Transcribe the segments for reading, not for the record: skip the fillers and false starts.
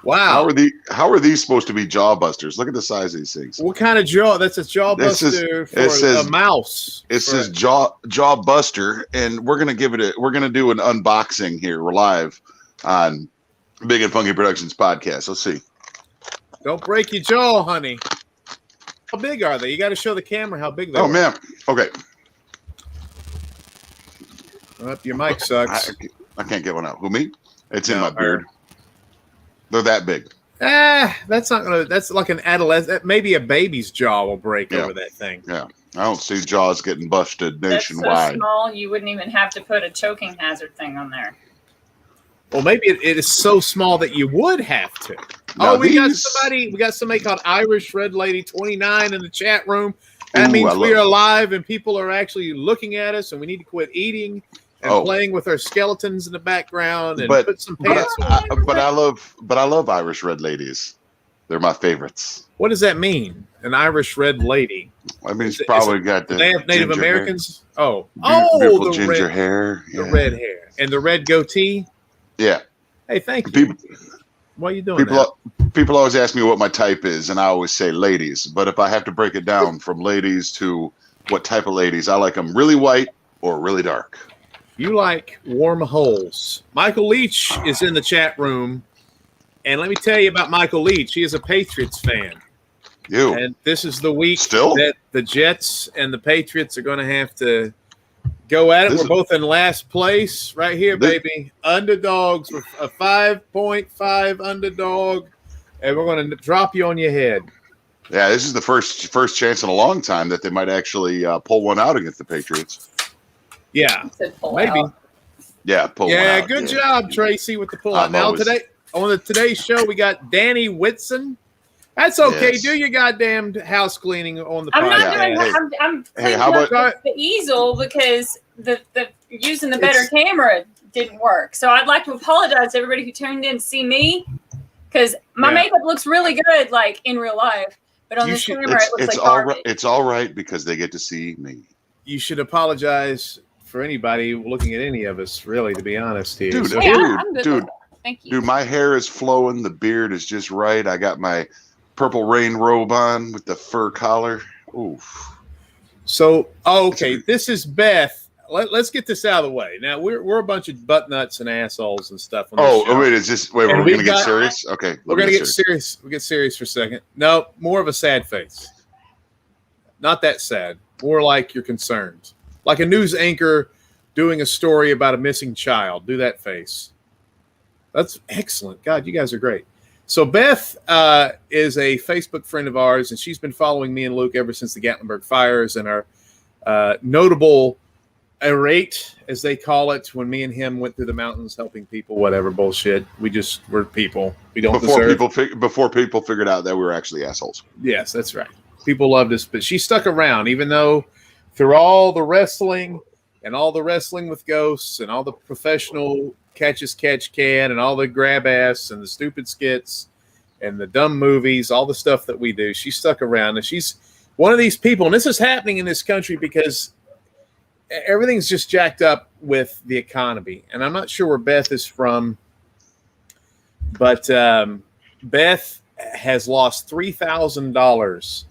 Wow. How are these supposed to be jaw busters? Look at the size of these things. What kind of jaw? That's a jaw buster for a mouse. It says jaw buster, and we're gonna do an unboxing here. We're live on Big and Funky Productions podcast. Let's see. Don't break your jaw, honey. How big are they? You got to show the camera how big they are. Oh man. Okay. Your mic sucks. I can't get one out. Who, me? It's in my beard. They're that big. That's not gonna. That's like an adolescent. Maybe a baby's jaw will break over that thing. Yeah, I don't see jaws getting busted nationwide. That's so small, you wouldn't even have to put a choking hazard thing on there. Well, maybe it is so small that you would have to. Now we got somebody called Irish Red Lady 29 in the chat room. That means we are live and people are actually looking at us, and we need to quit eating and playing with our skeletons in the background and put some pants on. But I love Irish Red Ladies. They're my favorites. What does that mean? An Irish Red Lady? I mean, it's probably got the Native Americans. Hair. Beautiful ginger red hair. The red hair and the red goatee. Yeah. Hey, thank you. Why are you doing People always ask me what my type is, and I always say ladies. But if I have to break it down from ladies to what type of ladies, I like them really white or really dark. You like warm holes. Michael Leach is in the chat room. And let me tell you about Michael Leach. He is a Patriots fan. And this is the week that the Jets and the Patriots are going to have to go at it. We're both in last place right here, baby. Underdogs with a 5.5 underdog. And we're going to drop you on your head. Yeah, this is the first chance in a long time that they might actually pull one out against the Patriots. Yeah, maybe. Yeah, pull one out. Good job, Tracy, with the pull out. Now, today on today's show, we got Danny Whitson. That's okay. Yes. Do your goddamn house cleaning on the podcast. I'm cleaning up the easel because the using the better camera didn't work. So I'd like to apologize to everybody who tuned in to see me because my makeup looks really good, like in real life. But on this camera, it looks like garbage. It's all right because they get to see me. You should apologize for anybody looking at any of us, really, to be honest here. Dude, thank you. Dude, my hair is flowing. The beard is just right. I got my purple rain robe on with the fur collar. Oof. So, okay, this is Beth. Let's get this out of the way. Now, we're a bunch of butt nuts and assholes and stuff. Wait, we're going to get serious? Okay. We're going to get serious. We'll get serious for a second. No, more of a sad face. Not that sad. More like you're concerned. Like a news anchor doing a story about a missing child. Do that face. That's excellent. God, you guys are great. So Beth is a Facebook friend of ours, and she's been following me and Luke ever since the Gatlinburg fires and our notable irate, as they call it, when me and him went through the mountains helping people, whatever bullshit. We're people. We don't deserve. Before people figured out that we were actually assholes. Yes, that's right. People loved us, but she stuck around, even though through all the wrestling and all the wrestling with ghosts and all the professional catch-as-catch-can and all the grab ass and the stupid skits and the dumb movies, all the stuff that we do, she stuck around. And she's one of these people, and this is happening in this country because everything's just jacked up with the economy. And I'm not sure where Beth is from, but Beth has lost $3,000.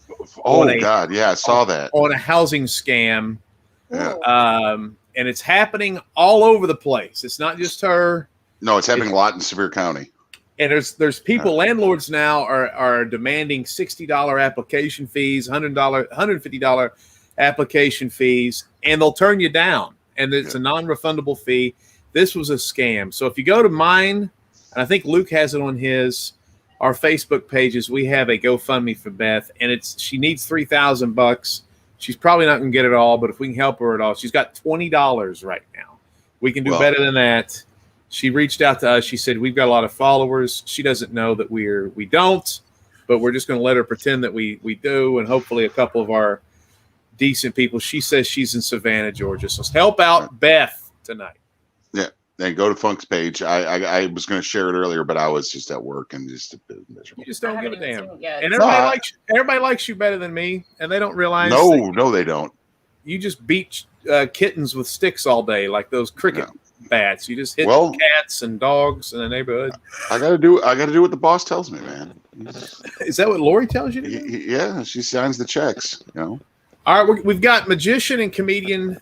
Oh, God. Yeah, I saw that. On a housing scam. Yeah. And it's happening all over the place. It's not just her. No, it's happening a lot in Sevier County. And there's people, landlords now are demanding $60 application fees, $150 application fees, and they'll turn you down. And it's a non-refundable fee. This was a scam. So if you go to mine, and I think Luke has it on our Facebook pages, we have a GoFundMe for Beth, and she needs $3,000. She's probably not going to get it all, but if we can help her at all, she's got $20 right now. We can do better than that. She reached out to us. She said, we've got a lot of followers. She doesn't know that we don't, but we're just going to let her pretend that we do, and hopefully a couple of our decent people. She says she's in Savannah, Georgia. So help out Beth tonight. Yeah. And go to Funk's page. I was going to share it earlier, but I was just at work and just a bit miserable. You just don't give a damn. And everybody likes you better than me, and they don't realize. No, they don't. You just beat kittens with sticks all day, like those cricket bats. You just hit cats and dogs in the neighborhood. I gotta do what the boss tells me, man. Is that what Lori tells you to do? Yeah, she signs the checks. All right, we've got magician and comedian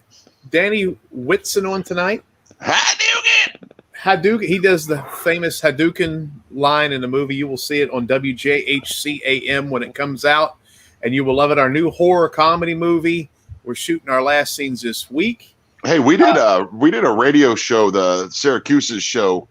Danny Whitson on tonight. Hadouken. He does the famous Hadouken line in the movie. You will see it on WJHC AM when it comes out, and you will love it. Our new horror comedy movie. We're shooting our last scenes this week. Hey, we did a radio show, the Syracuse's show,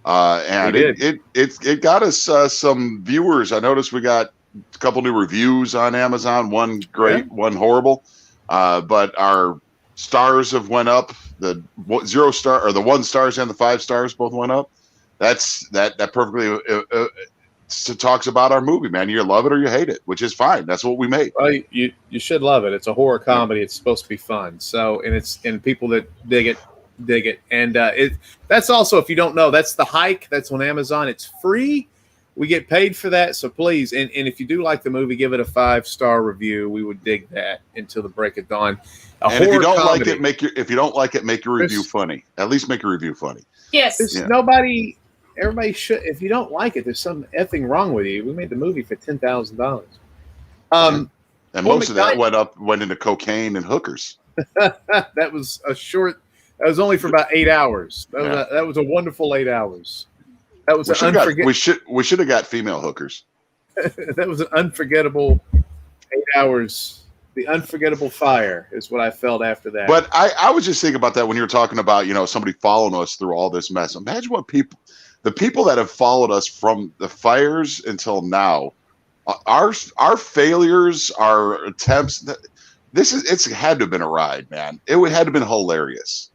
and it got us some viewers. I noticed we got a couple new reviews on Amazon. One great, one horrible. But our stars have went up. The 0 star or the 1 stars and the 5 stars both went up. That perfectly talks about our movie, man. You love it or you hate it, which is fine. That's what we made. Well, you should love it. It's a horror comedy. It's supposed to be fun. So, and people that dig it. And that's also, if you don't know, that's The Hike. That's on Amazon. It's free. We get paid for that. So please, and if you do like the movie, give it a 5-star review. We would dig that until the break of dawn. And if you don't like it, make your review funny. At least make your review funny. Yes. Everybody should. If you don't like it, there's something effing wrong with you. We made the movie for $10,000. And most of that went into cocaine and hookers. That was a short. That was only for about 8 hours. That was a wonderful 8 hours. That was we should have got female hookers. That was an unforgettable 8 hours. The unforgettable fire is what I felt after that. But I was just thinking about that when you were talking about somebody following us through all this mess. Imagine what the people that have followed us from the fires until now, our failures, our attempts. It's had to have been a ride, man. It had to have been hilarious.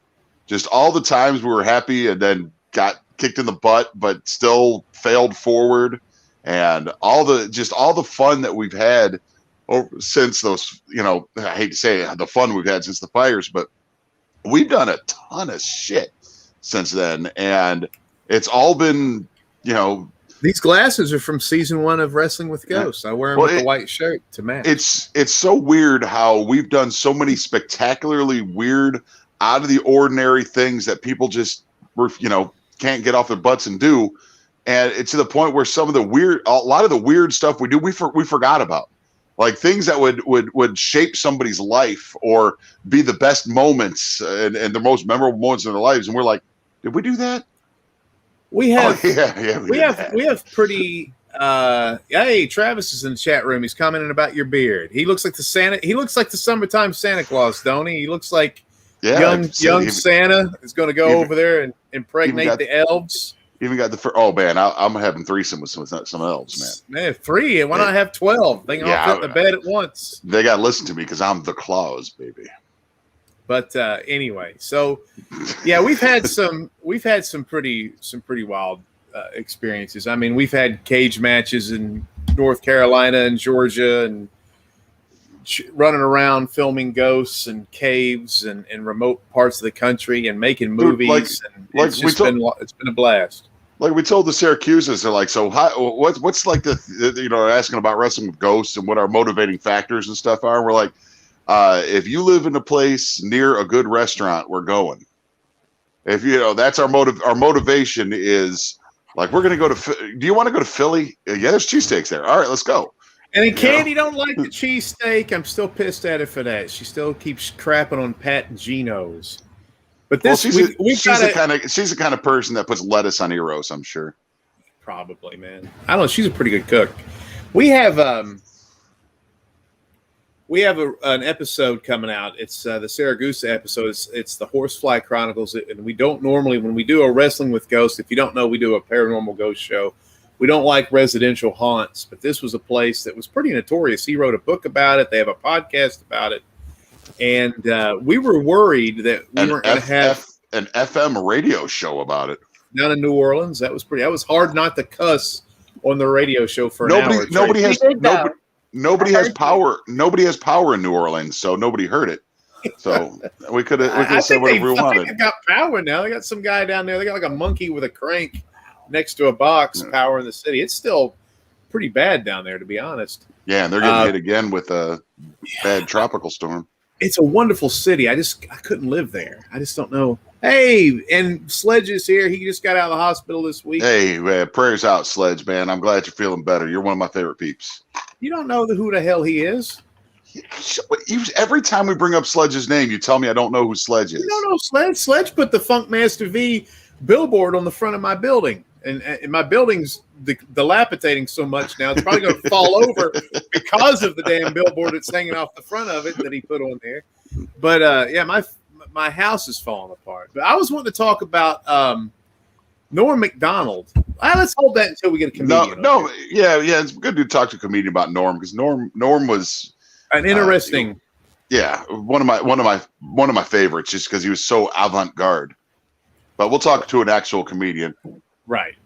Just all the times we were happy and then got kicked in the butt, but still failed forward, and all the fun that we've had since those. I hate to say it, the fun we've had since the fires, but we've done a ton of shit since then, and it's all been, These glasses are from season 1 of Wrestling with Ghosts. I wear them with a white shirt to match. It's so weird how we've done so many spectacularly weird, out of the ordinary things that people just can't get off their butts and do, and it's to the point where a lot of the weird stuff we do we forgot about, like things that would shape somebody's life or be the best moments and the most memorable moments in their lives, and we're like, did we do that? We have, we have pretty. Hey, Travis is in the chat room. He's commenting about your beard. He looks like the Santa. He looks like the summertime Santa Claus, don't he? He looks like young Santa is going to go over there and impregnate the elves. Even got oh man, I'm having threesome with some elves, man. Man, 3. Why not have 12? They can all fit in the bed at once. They got to listen to me because I'm the Claus, baby. But anyway, so yeah, we've had some pretty wild experiences. I mean, we've had cage matches in North Carolina and Georgia, and running around filming ghosts and caves and remote parts of the country and making movies. It's been a blast. Like we told the Syracuses, they're like, so what's like asking about wrestling with ghosts and what our motivating factors and stuff are. And we're like, if you live in a place near a good restaurant, we're going. If that's our motivation is like, we're going to go to, do you want to go to Philly? Yeah, there's cheesesteaks there. All right, let's go. And then Candy don't like the cheesesteak. I'm still pissed at her for that. She still keeps crapping on Pat Geno's. But she's the kind of person that puts lettuce on Eros, I'm sure. Probably, man. I don't know. She's a pretty good cook. We have an episode coming out. It's the Saragusa episode. It's the Horsefly Chronicles, and we don't normally, when we do a Wrestling with Ghosts, if you don't know, we do a paranormal ghost show. We don't like residential haunts, but this was a place that was pretty notorious. He wrote a book about it. They have a podcast about it. And we were worried that we weren't going to have an FM radio show about it down in New Orleans. That was hard not to cuss on the radio show for an hour. Nobody has power. Nobody has power in New Orleans, so nobody heard it. So we could have said whatever we wanted. They got power now. They got some guy down there. They got like a monkey with a crank next to a box power in the city. It's still pretty bad down there, to be honest. Yeah, and they're getting hit again with a bad tropical storm. It's a wonderful city. I couldn't live there. I just don't know. Hey, and Sledge is here. He just got out of the hospital this week. Hey, prayers out, Sledge, man. I'm glad you're feeling better. You're one of my favorite peeps. You don't know who the hell he is? Every time we bring up Sledge's name, you tell me I don't know who Sledge is. You don't know Sledge? Sledge put the Funkmaster V billboard on the front of my building. And my building's dilapidating so much now, it's probably going to fall over because of the damn billboard that's hanging off the front of it that he put on there. But, yeah, my house is falling apart. But I was wanting to talk about Norm Macdonald. Let's hold that until we get a comedian. Yeah, it's good to talk to a comedian about Norm, because Norm was an interesting. One of my favorites, just because he was so avant-garde. But we'll talk to an actual comedian. Right.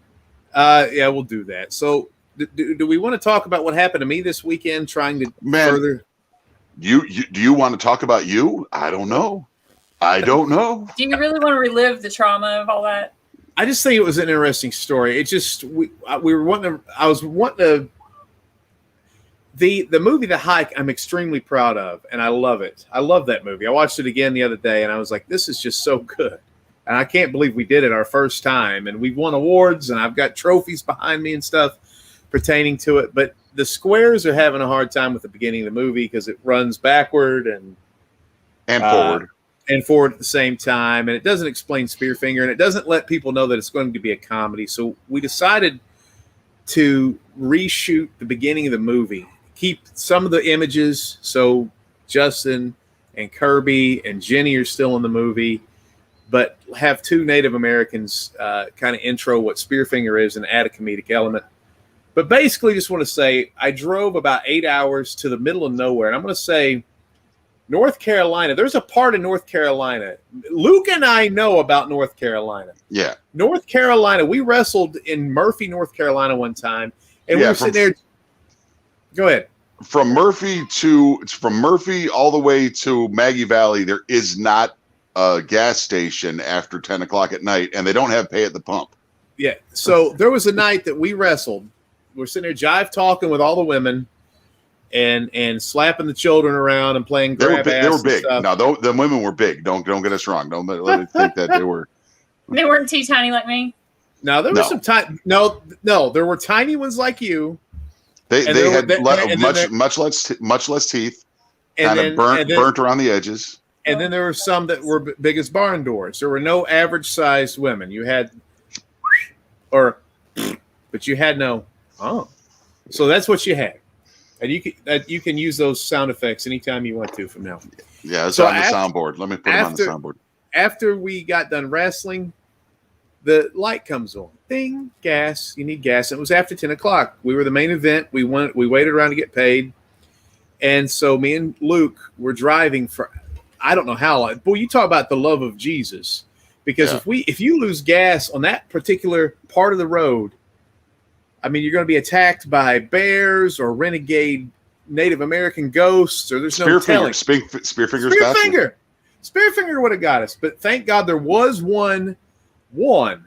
Yeah, we'll do that. So, do we want to talk about what happened to me this weekend? Trying to further. Do you want to talk about you? I don't know. Do you really want to relive the trauma of all that? I just think it was an interesting story. It just we were wanting to. I was wanting to. The movie The Hike, I'm extremely proud of, and I love it. I love that movie. I watched it again the other day, and I was like, this is just so good. And I can't believe we did it our first time. And we've won awards, and I've got trophies behind me and stuff pertaining to it. But the squares are having a hard time with the beginning of the movie because it runs backward and forward. And forward at the same time. And it doesn't explain Spearfinger, and it doesn't let people know that it's going to be a comedy. So we decided to reshoot the beginning of the movie. Keep some of the images so Justin and Kirby and Jenny are still in the movie, but have two Native Americans kind of intro what Spearfinger is and add a comedic element. But basically, just want to say I drove about 8 hours to the middle of nowhere, and I'm going to say North Carolina. There's a part of North Carolina. Luke and I know about North Carolina. Yeah. North Carolina. We wrestled in Murphy, North Carolina one time, and we were sitting there. Go ahead. From Murphy all the way to Maggie Valley, there is not a gas station after 10 o'clock at night, and they don't have pay at the pump. Yeah. So there was a night that we wrestled. We're sitting there jive talking with all the women and slapping the children around and playing grab ass. They were big. No, the women were big. Don't get us wrong. Don't let me think that they were. They weren't too tiny like me. No, there were some tiny. No, there were tiny ones like you. They had much less teeth, kind of burnt around the edges. And then there were some that were big as barn doors. There were no average sized women. You had, but you had no. Oh, so that's what you had, and you can use those sound effects anytime you want to from now. Yeah, it's on the soundboard. Let me put them on the soundboard. After we got done wrestling, the light comes on. Ding, gas. You need gas. And it was after 10 o'clock. We were the main event. We waited around to get paid. And so me and Luke were driving for, I don't know how long. Boy, you talk about the love of Jesus. Because if you lose gas on that particular part of the road, I mean, you're going to be attacked by bears or renegade Native American ghosts, or there's no telling. Spearfinger would have got us. But thank God there was one on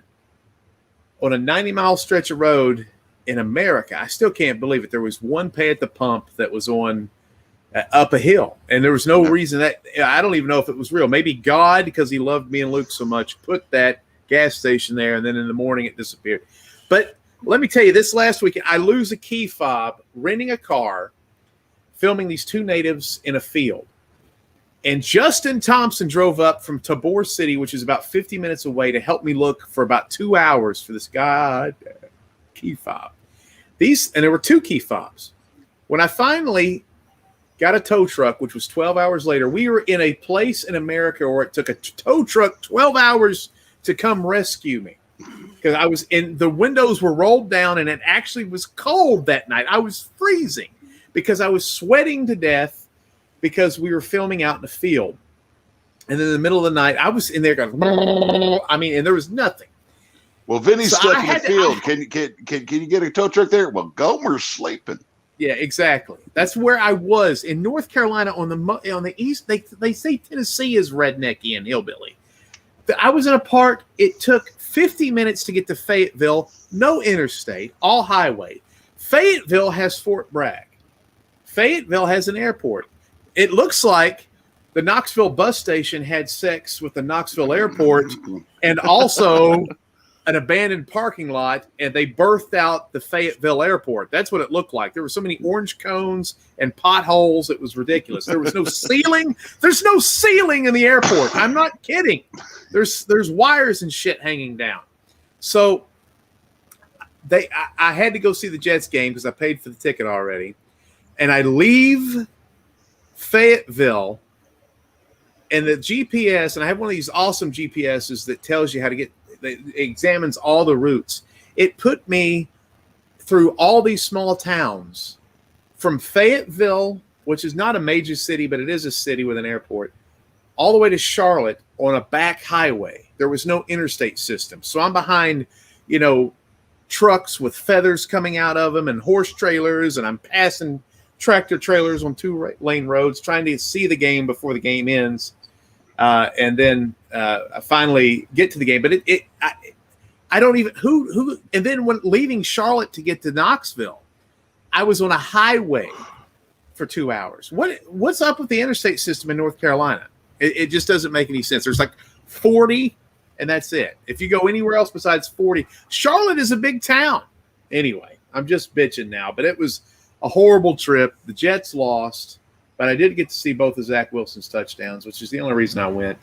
a 90-mile stretch of road in America. I still can't believe it. There was one pay at the pump that was on up a hill, and there was no reason that I don't even know if it was real. Maybe God, because he loved me and Luke so much, put that gas station there, and then in the morning it disappeared. But let me tell you, this last weekend, I lose a key fob renting a car, filming these two natives in a field. And Justin Thompson drove up from Tabor City, which is about 50 minutes away, to help me look for about 2 hours for this key fob. And there were two key fobs. When I finally got a tow truck, which was 12 hours later, we were in a place in America where it took a tow truck 12 hours to come rescue me. Because I was in, the windows were rolled down, and it actually was cold that night. I was freezing because I was sweating to death because we were filming out in the field. And then in the middle of the night, I was in there going, and there was nothing. Well, Vinny's stuck in the field. Can you get a tow truck there? Well, Gomer's sleeping. Yeah, exactly. That's where I was in North Carolina on the east. They say Tennessee is rednecky and hillbilly. I was in a part. It took 50 minutes to get to Fayetteville. No interstate, all highway. Fayetteville has Fort Bragg. Fayetteville has an airport. It looks like the Knoxville bus station had sex with the Knoxville airport and also an abandoned parking lot, and they birthed out the Fayetteville airport. That's what it looked like. There were so many orange cones and potholes. It was ridiculous. There was no ceiling. There's no ceiling in the airport. I'm not kidding. There's wires and shit hanging down. So I had to go see the Jets game because I paid for the ticket already. And I leave Fayetteville, and the GPS, and I have one of these awesome GPSs that tells you how to get, it examines all the routes. It put me through all these small towns from Fayetteville, which is not a major city, but it is a city with an airport, all the way to Charlotte on a back highway. There was no interstate system. So I'm behind, trucks with feathers coming out of them and horse trailers, and I'm passing tractor trailers on 2-lane roads trying to see the game before the game ends. And then I finally get to the game, but I don't even who. And then when leaving Charlotte to get to Knoxville, I was on a highway for 2 hours. What's up with the interstate system in North Carolina? It just doesn't make any sense. There's like 40, and that's it. If you go anywhere else besides 40, Charlotte is a big town. Anyway, I'm just bitching now, but it was a horrible trip. The Jets lost. But I did get to see both of Zach Wilson's touchdowns, which is the only reason I went.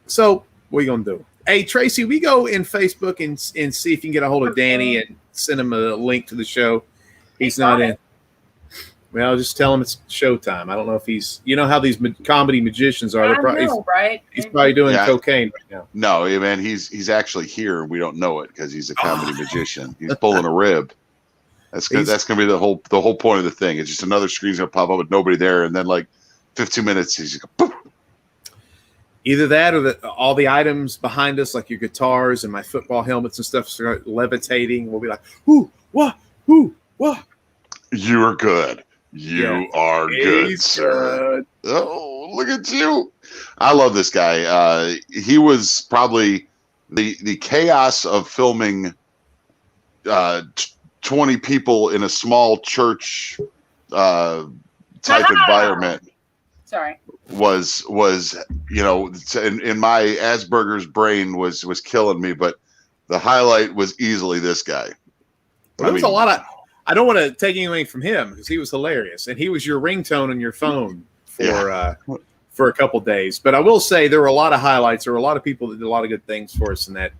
So what are you going to do? Hey, Tracy, we go in Facebook and see if you can get a hold of Danny and send him a link to the show. He's not in. Well, just tell him it's showtime. I don't know if he's – how these comedy magicians are. Right? He's probably doing cocaine right now. No, man, he's actually here, and we don't know it because he's a comedy magician. He's pulling a rib. That's going to be the whole point of the thing. It's just another screen's going to pop up with nobody there, and then like 15 minutes, he's going to either that or all the items behind us, like your guitars and my football helmets and stuff, start levitating. We'll be like, "Whoo, what, whoo, what?" You are good. You are good, sir. Good. Oh, look at you! I love this guy. He was probably the chaos of filming. 20 people in a small church type environment. Sorry. Was in my Asperger's brain was killing me, but the highlight was easily this guy. Well, there was a lot of. I don't want to take anything from him because he was hilarious, and he was your ringtone on your phone for a couple days. But I will say there were a lot of highlights. There were a lot of people that did a lot of good things for us in that.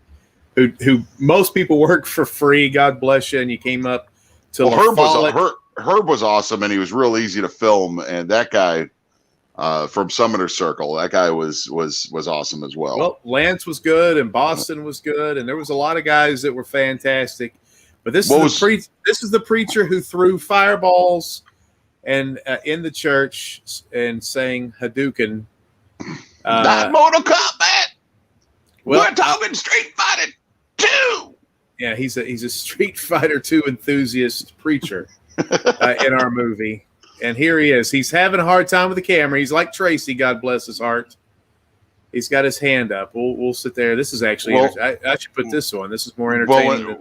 Who most people work for free. God bless you. And you came up to Herb was awesome, and he was real easy to film. And that guy from Summoner Circle, that guy was awesome as well. Well, Lance was good, and Boston was good, and there was a lot of guys that were fantastic. But this is the preacher who threw fireballs and in the church and sang Hadouken. Not Mortal Kombat. Well, we're talking Street Fighter 2. Yeah, he's a Street Fighter 2 enthusiast preacher in our movie. And here he is. He's having a hard time with the camera. He's like Tracy, God bless his heart. He's got his hand up. We'll sit there. This is actually I should put this on. This is more entertaining.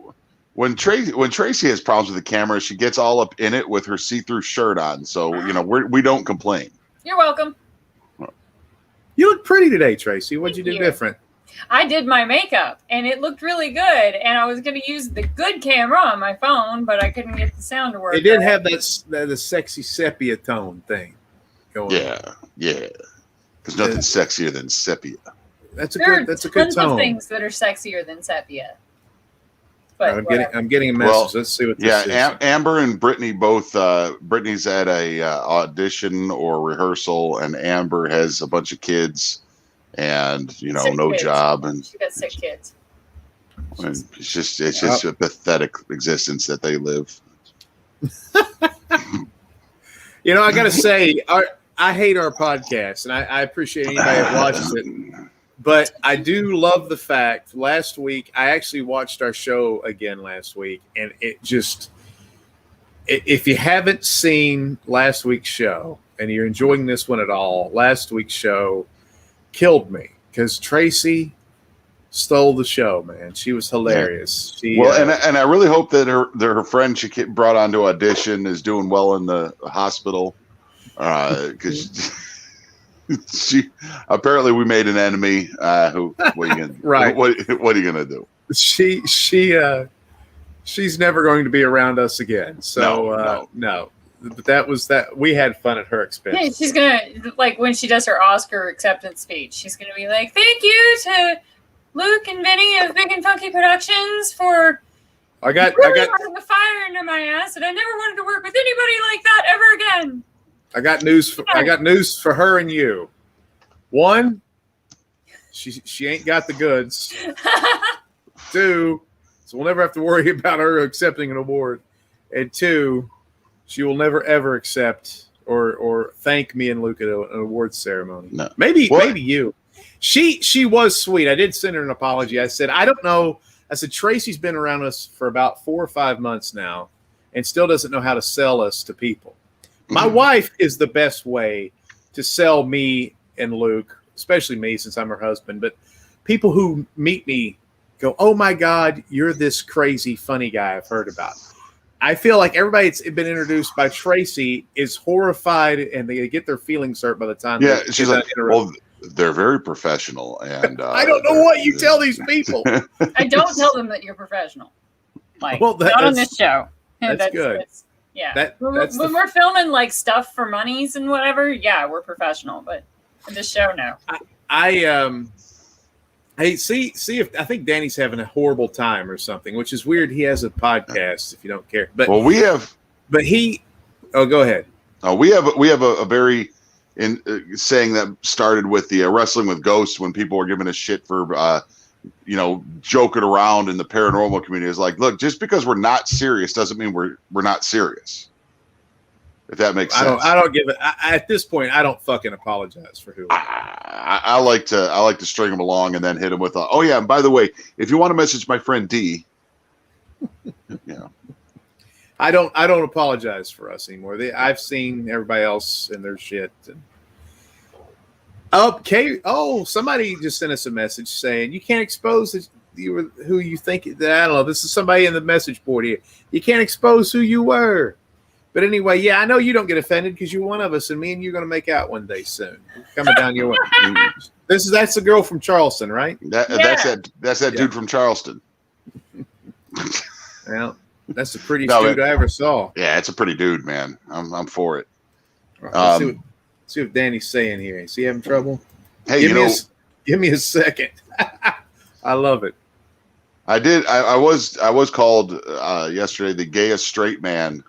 When Tracy has problems with the camera, she gets all up in it with her see-through shirt on. So, we don't complain. You're welcome. You look pretty today, Tracy. What'd you do different? I did my makeup, and it looked really good. And I was going to use the good camera on my phone, but I couldn't get the sound to work. It did have the sexy sepia tone thing going on. Yeah. There's nothing sexier than sepia. That's a good tone. Tons of things that are sexier than sepia. But I'm getting a message. Let's see what this is. Amber and Brittany both. Brittany's at a audition or rehearsal, and Amber has a bunch of kids. And no kids. Job, and she got 6 kids. And it's just a pathetic existence that they live. I got to say, I hate our podcast, and I appreciate anybody that watches it. But I do love the fact. Last week, I actually watched our show again last week, and it just. If you haven't seen last week's show and you're enjoying this one at all, last week's show killed me because Tracy stole the show, man. She was hilarious. And I really hope that her friend she brought on to audition is doing well in the hospital because Apparently we made an enemy. What are you gonna right? What are you gonna do? She's never going to be around us again. So no. But that was that. We had fun at her expense. Yeah, she's gonna like when she does her Oscar acceptance speech. She's gonna be like, "Thank you to Luke and Vinny of Big and Funky Productions for really running the fire under my ass, and I never wanted to work with anybody like that ever again." I got news for her and you. One, she ain't got the goods. Two, so we'll never have to worry about her accepting an award. And two, she will never ever accept or thank me and Luke at an awards ceremony. No. Maybe you. She was sweet. I did send her an apology. I said, I don't know. I said, Tracy's been around us for about 4 or 5 months now and still doesn't know how to sell us to people. My wife is the best way to sell me and Luke, especially me since I'm her husband. But people who meet me go, oh my God, you're this crazy funny guy I've heard about. I feel like everybody that's been introduced by Tracy is horrified and they get their feelings hurt by the time. Yeah, she's like, well, they're very professional. And I don't know what you tell these people. I don't tell them that you're professional. Like, well, not on this show. That's good. Yeah. When we're filming like stuff for monies and whatever, yeah, we're professional. But in this show, no. Hey, see if I think Danny's having a horrible time or something, which is weird. He has a podcast. If you don't care, but we have. But he. Oh, go ahead. We have a very saying that started with the wrestling with ghosts when people were giving us shit for joking around in the paranormal community. Is like, look, just because we're not serious doesn't mean we're not serious. If that makes sense. I don't give it. At this point, I don't fucking apologize for who. I like to string them along and then hit them with oh yeah, and by the way, if you want to message my friend D, I don't apologize for us anymore. I've seen everybody else and their shit. Somebody just sent us a message saying you can't expose who you think. I don't know. This is somebody in the message board here. You can't expose who you were. But anyway, yeah, I know you don't get offended because you're one of us, and me and you're going to make out one day soon. Coming down your way. That's the girl from Charleston, right? That's that dude from Charleston. Well, that's the prettiest dude I ever saw. Yeah, it's a pretty dude, man. I'm for it. Let's see what Danny's saying here. Is he having trouble? Hey, give me a second. I love it. I did. I was called yesterday the gayest straight man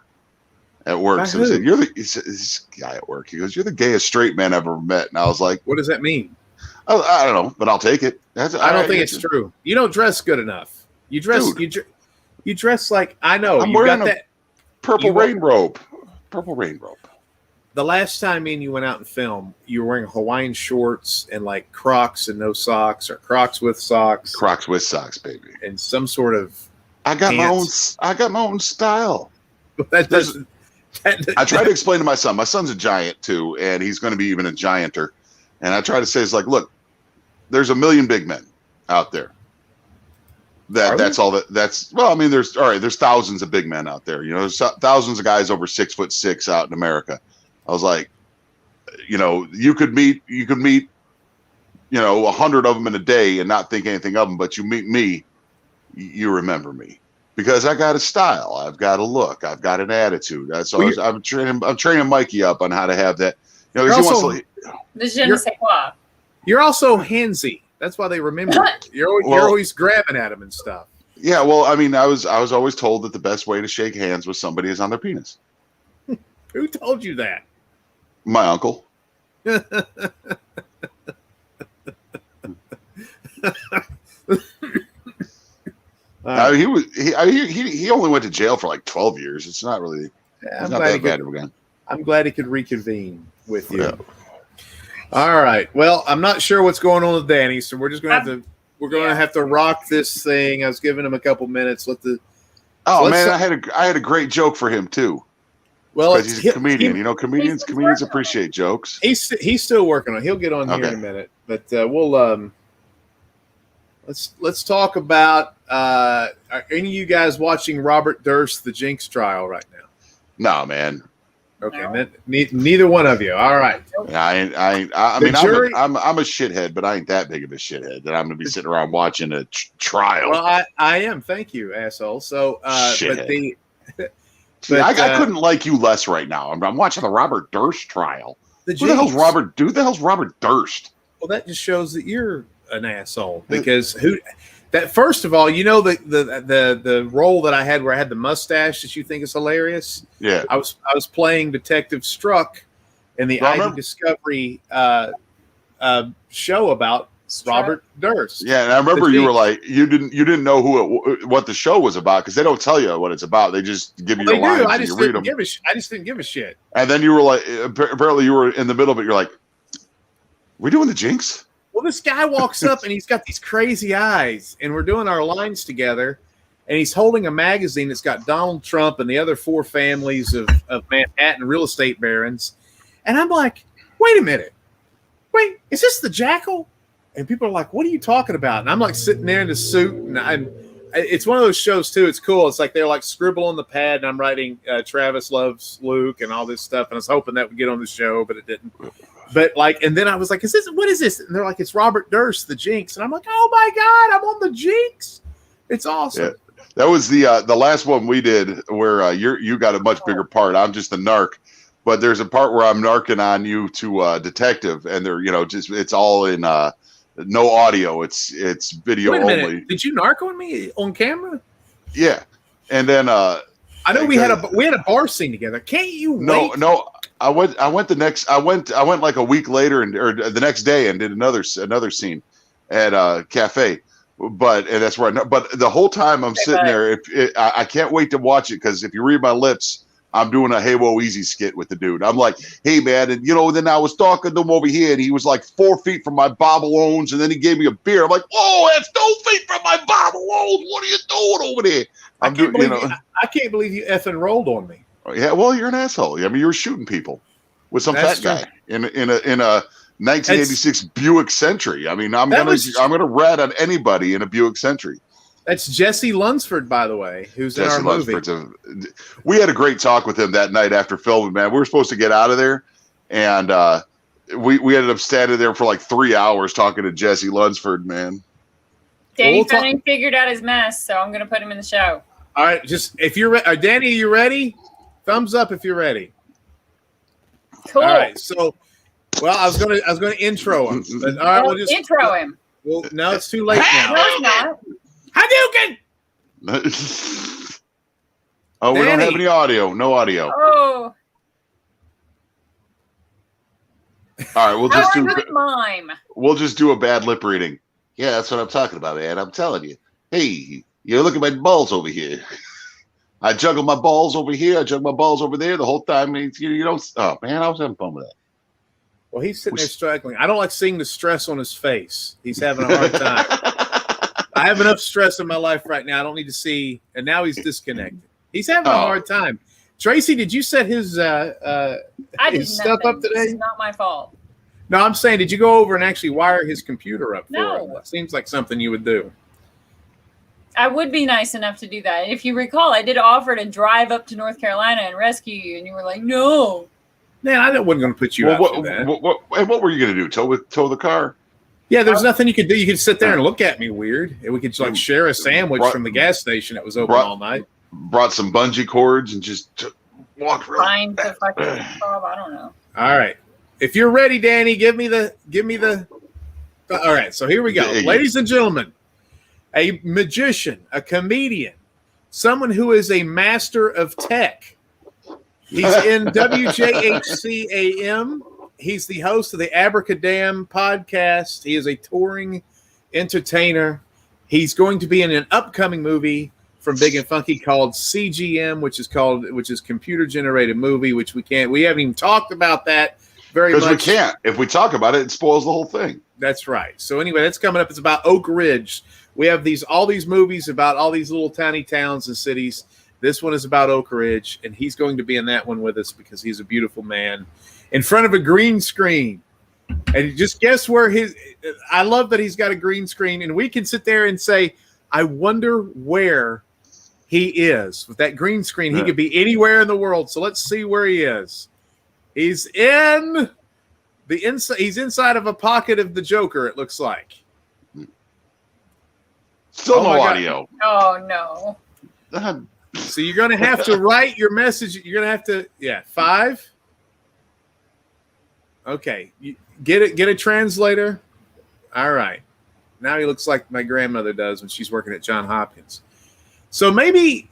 at work. So he said, this guy at work. He goes, "You're the gayest straight man I've ever met." And I was like, "What does that mean?" I don't know, but I'll take it. I don't think it's true. You don't dress good enough. You dress. You dress like I know. I'm wearing that purple rain robe. Purple rain robe. The last time me and you went out and filmed, you were wearing Hawaiian shorts and like Crocs and no socks, or Crocs with socks. Crocs with socks, baby. And some sort of. I got my own style. That doesn't. I try to explain to my son. My son's a giant too, and he's going to be even a gianter. And I try to say, it's like, look, there's a million big men out there. That's all that's. Well, I mean, there's thousands of big men out there. There's thousands of guys over 6'6" out in America. I was like, you could meet 100 of them in a day and not think anything of them, but you meet me, you remember me. Because I got a style, I've got a look, I've got an attitude. I'm training Mikey up on how to have that. The je ne sais quoi. You're also handsy. That's why they remember you. You're always grabbing at them and stuff. Yeah, well, I mean, I was always told that the best way to shake hands with somebody is on their penis. Who told you that? My uncle. He only went to jail for like 12 years. It's not really. It's not that bad of a guy. I'm glad he could reconvene with you. Yeah. All right. Well, I'm not sure what's going on with Danny, so we're just going to have to rock this thing. I was giving him a couple minutes. I had a great joke for him too. Well, he's a comedian. Comedians appreciate jokes. He's still working on it. He'll get on here in a minute, but we'll let's talk about. Are any of you guys watching Robert Durst, the Jinx trial right now? No, man. Okay, no. Neither one of you. All right. I mean, jury, I'm a shithead, but I ain't that big of a shithead that I'm going to be sitting around watching a trial. Well, I am. Thank you, asshole. So, I couldn't like you less right now. I'm watching the Robert Durst trial. Who the hell's Robert Durst? Well, that just shows that you're an asshole because first of all, you know the role that I had where I had the mustache that you think is hilarious. Yeah, I was playing Detective Struck in the ID Discovery show about Robert Durst. Yeah, and I remember you were like you didn't know what the show was about because they don't tell you what it's about. They just give you your lines and you read them. I just didn't give a shit. And then you were like, apparently you were in the middle of it. You're like, "We doing the Jinx?" Well, this guy walks up and he's got these crazy eyes, and we're doing our lines together, and he's holding a magazine that's got Donald Trump and the other 4 families of Manhattan real estate barons. And I'm like, wait a minute. Wait, is this the Jackal? And people are like, what are you talking about? And I'm like sitting there in the suit, and it's one of those shows, too. It's cool. It's like they're like scribble on the pad, and I'm writing Travis loves Luke and all this stuff, and I was hoping that would get on the show, but it didn't. But and then I was like, what is this? And they're like, it's Robert Durst, the Jinx. And I'm like, oh my God, I'm on the Jinx. It's awesome. Yeah. That was the last one we did where you got a much bigger part. I'm just the narc, but there's a part where I'm narking on you to detective, and they're it's all in no audio. It's video Wait a minute. only. Did you narc on me on camera? Yeah, and then I know we had a bar scene together. Can't you wait? No. I went like a week later or the next day and did another scene at a cafe, and that's where but the whole time I'm sitting there, I can't wait to watch it because if you read my lips, I'm doing a Hey Whoa Easy skit with the dude. I'm like, hey man, and then I was talking to him over here and he was like 4 feet from my Bobalones and then he gave me a beer. I'm like, whoa, that's 2 feet from my Bobalones. What are you doing over there? I can't believe you effing rolled on me. Yeah, well, you're an asshole. I mean, you were shooting people with some fat guy in a 1986 Buick Century. I mean, I'm gonna rat on anybody in a Buick Century. That's Jesse Lunsford, by the way, who's in our movie. We had a great talk with him that night after filming. Man, we were supposed to get out of there, and we ended up standing there for like 3 hours talking to Jesse Lunsford. Man, Danny finally figured out his mess, so I'm gonna put him in the show. All right, just if you're Danny, are you ready? Thumbs up if you're ready. Cool. All right. So, I was gonna intro him. But, all right, we'll just intro him. Well, no, it's too late now. No, it's not. Hadouken! Oh, we don't have any audio. No audio. Oh. All right, we'll just do a bad lip reading. Yeah, that's what I'm talking about, man. I'm telling you. Hey, you're looking at my balls over here. I juggle my balls over here. I juggle my balls over there the whole time. You don't. Oh man, I was having fun with that. Well, he's sitting there struggling. I don't like seeing the stress on his face. He's having a hard time. I have enough stress in my life right now. I don't need to see. And now he's disconnected. He's having a hard time. Tracy, did you set his stuff up today? It's not my fault. No, I'm saying, did you go over and actually wire his computer up for him? No. It seems like something you would do. I would be nice enough to do that. If you recall, I did offer to drive up to North Carolina and rescue you, and you were like, no. Man, I wasn't going to put you out for that. What were you going to do? Tow the car? Yeah, there's nothing you could do. You could sit there and look at me weird. And we could like share a sandwich from the gas station that was open all night. Brought some bungee cords and just walked around. Find the fucking job. I don't know. All right. If you're ready, Danny, give me the. All right, so here we go. Ladies and gentlemen, a magician, a comedian, someone who is a master of tech. He's in WJHC AM. He's the host of the Abracadam podcast. He is a touring entertainer. He's going to be in an upcoming movie from Big and Funky called CGM, which is Computer Generated Movie, which we haven't even talked about that very much. Because we can't. If we talk about it, it spoils the whole thing. That's right. So anyway, that's coming up. It's about Oak Ridge. We have all these movies about all these little tiny towns and cities. This one is about Oak Ridge, and he's going to be in that one with us because he's a beautiful man in front of a green screen. And just guess where I love that he's got a green screen, and we can sit there and say, I wonder where he is. With that green screen, he could be anywhere in the world. So let's see where he is. He's in the inside. He's inside of a pocket of the Joker. It looks like. Still no God. audio. Oh no. So you're going to have to write your message. You're going to have to 5. Okay, get a translator. All right. Now he looks like my grandmother does when she's working at Johns Hopkins. So maybe,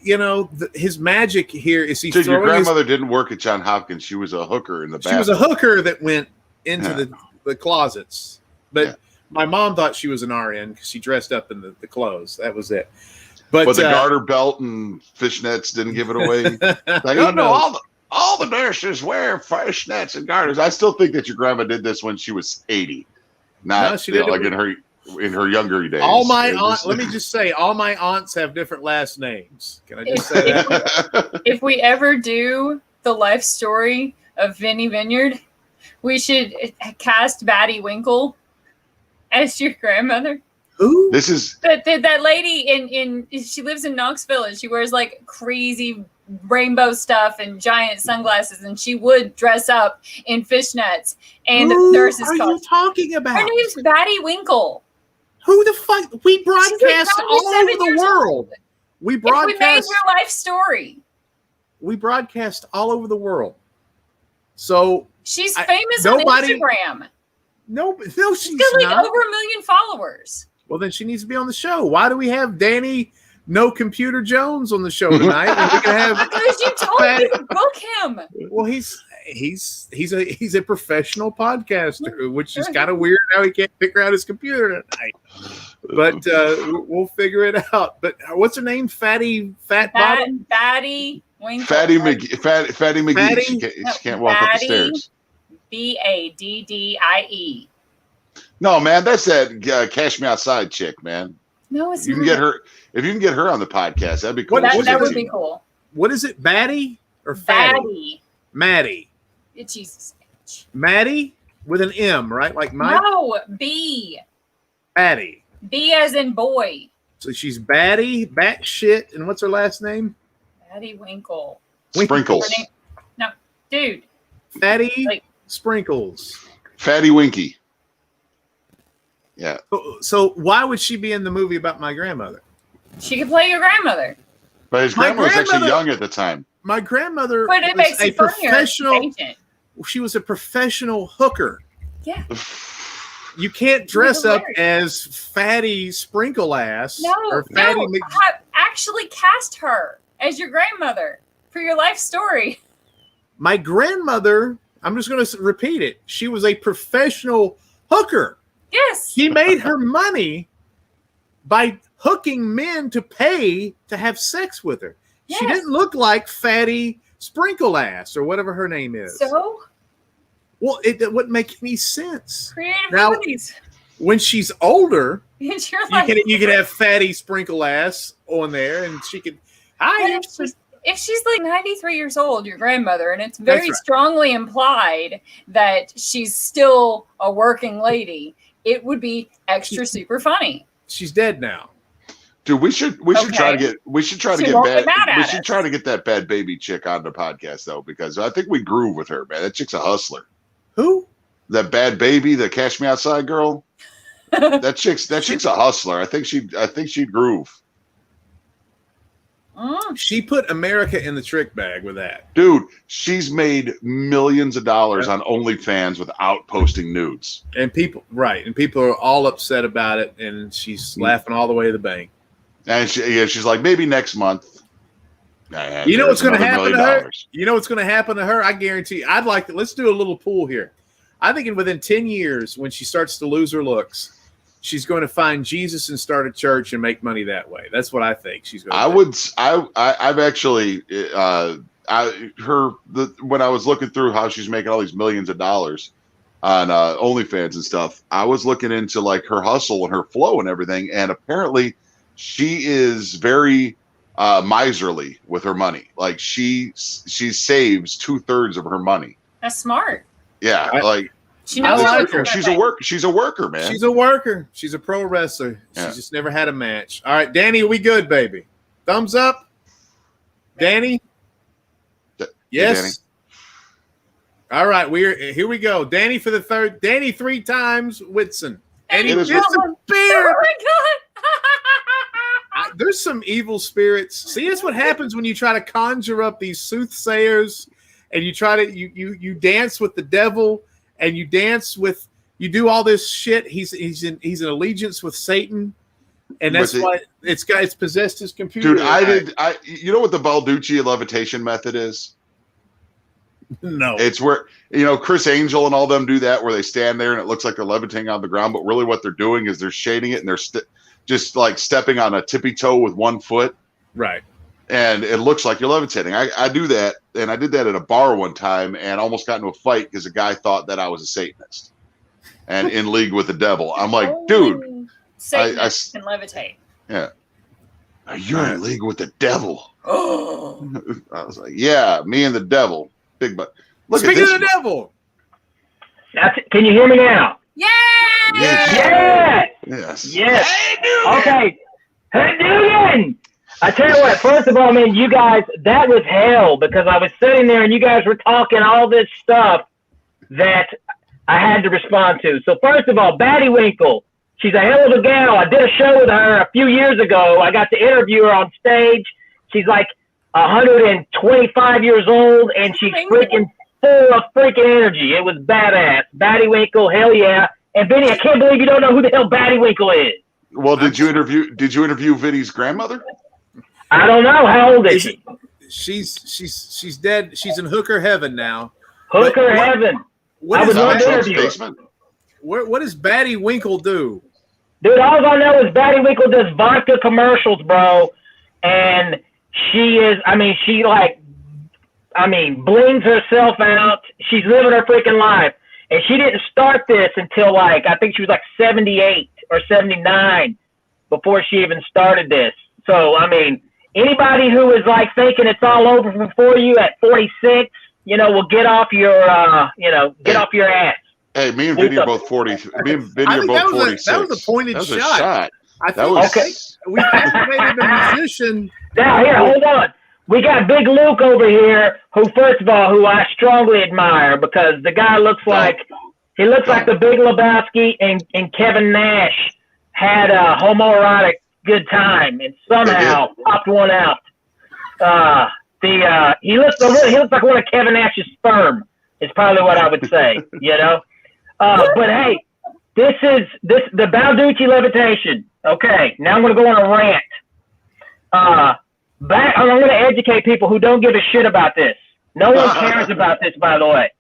his magic here is Dude, your grandmother didn't work at Johns Hopkins. She was a hooker in the bathroom. She was a hooker that went into the closets. But my mom thought she was an RN because she dressed up in the clothes. That was it. But the garter belt and fishnets didn't give it away. All the nurses wear fishnets and garters. I still think that your grandma did this when she was 80. Not she did like in her younger days. All my aunts, let me just say, all my aunts have different last names. Can I just say that? If we ever do the life story of Vinny Vineyard, we should cast Batty Winkle as your grandmother. Who? This is that lady in she lives in Knoxville and she wears like crazy rainbow stuff and giant sunglasses, and she would dress up in fishnets and nurses. Who are you talking about? Her name's Batty Winkle. Who the fuck? We broadcast all over the world. We broadcast. We made your life story. We broadcast all over the world. So she's famous on Instagram. No, she's got like not. over 1 million followers. Well, then she needs to be on the show. Why do we have Danny No Computer Jones on the show tonight? We can have because you told me to book him. Well, he's a professional podcaster, which is kind of weird how he can't figure out his computer tonight. But we'll figure it out. But what's her name? Batty Winkle. Fatty McGee. She can't walk up the stairs. Baddie. No, man, that's that Cash Me Outside chick, man. No, it's you not. can get her if you can get her on the podcast. That'd be cool. That would be cool. What is it, Batty or Fatty? Batty. Maddie. It's Jesus. Maddie with an M, right? Like Mike? No, B. Batty. B as in boy. So she's Batty, batshit, and what's her last name? Batty Winkle. Sprinkles. No, dude. Fatty Sprinkles. Fatty Winky. Yeah. So why would she be in the movie about my grandmother? She could play your grandmother. But his grandmother was actually young at the time. My grandmother was a professional. She was a professional hooker. Yeah. You can't dress up as Fatty Sprinkle Ass or Fatty actually cast her as your grandmother for your life story. My grandmother, I'm just going to repeat it. She was a professional hooker. Yes. She made her money by hooking men to pay to have sex with her. Yes. She didn't look like Fatty Sprinkle Ass or whatever her name is. So? Well, it wouldn't make any sense. Creative now, abilities. When she's older, you can have Fatty Sprinkle Ass on there, and she could. If she's like 93 years old, your grandmother, and it's very strongly implied that she's still a working lady, it would be extra super funny. She's dead now. Dude, we should try to get that bad baby chick on the podcast though, because I think we groove with her, man. That chick's a hustler. Who? That bad baby, the Cash Me Outside girl. that chick's a hustler. I think she'd groove. She put America in the trick bag with that. Dude, she's made millions of dollars on OnlyFans without posting nudes. And people are all upset about it, and she's laughing all the way to the bank. And she's like, maybe next month. You know what's going to happen to her? You know what's going to happen to her? I guarantee you. Let's do a little pool here. I think within 10 years, when she starts to lose her looks, she's going to find Jesus and start a church and make money that way. That's what I think she's going to do. I've actually, when I was looking through how she's making all these millions of dollars on OnlyFans and stuff, I was looking into like her hustle and her flow and everything. And apparently she is very miserly with her money. Like she saves 2/3 of her money. That's smart. Yeah. She's a worker, man. She's a worker. She's a pro wrestler. Yeah. She's just never had a match. All right, Danny, we good, baby? Thumbs up. Danny? Yes. Danny. All right, here we go. Danny for the third. Danny 3 times Whitson. And he disappeared. Oh my God. There's some evil spirits. See, that's what happens when you try to conjure up these soothsayers, and you try to you dance with the devil, and you do all this shit. He's in allegiance with Satan, and that's why it's possessed his computer. Dude, you know what the Balducci levitation method is? No. It's where, Chris Angel and all them do that, where they stand there and it looks like they're levitating on the ground, but really what they're doing is they're shading it, and they're just like stepping on a tippy toe with one foot. Right. And it looks like you're levitating. I do that, and I did that at a bar one time and almost got into a fight because a guy thought that I was a Satanist and in league with the devil. I'm like, dude. Satanists can levitate. Yeah. You're in league with the devil. Oh. I was like, yeah, me and the devil. Big butt. Speaking of the devil. Can you hear me now? Yeah. Yes. Yes. Okay. Hey, Dugan. I tell you what, first of all, man, you guys, that was hell, because I was sitting there and you guys were talking all this stuff that I had to respond to. So first of all, Battywinkle, she's a hell of a gal. I did a show with her a few years ago. I got to interview her on stage. She's like 125 years old, and she's freaking full of freaking energy. It was badass. Battywinkle, hell yeah. And Vinny, I can't believe you don't know who the hell Battywinkle is. Well, did you interview Vinny's grandmother? I don't know. How old is she? She's dead. She's in hooker heaven now. Hooker heaven. What does Battywinkle do? Dude, all I know is Battywinkle does vodka commercials, bro. And she blings herself out. She's living her freaking life. And she didn't start this until I think she was 78 or 79 before she even started this. So, anybody who is thinking it's all over for you at 46, will get off your, off your ass. Hey, me and Vinny are both 40. Me and Vinny are both 46. That was a pointed shot. Okay. We activated the musician. Now, here, hold on. We got Big Luke over here, who I strongly admire, because the guy looks like the Big Lebowski and Kevin Nash had a homoerotic good time and somehow popped one out. He looks like one of Kevin Nash's sperm, is probably what I would say, But hey, this is the Balducci levitation. Okay, now I'm going to go on a rant. I'm going to educate people who don't give a shit about this. No one cares about this, by the way.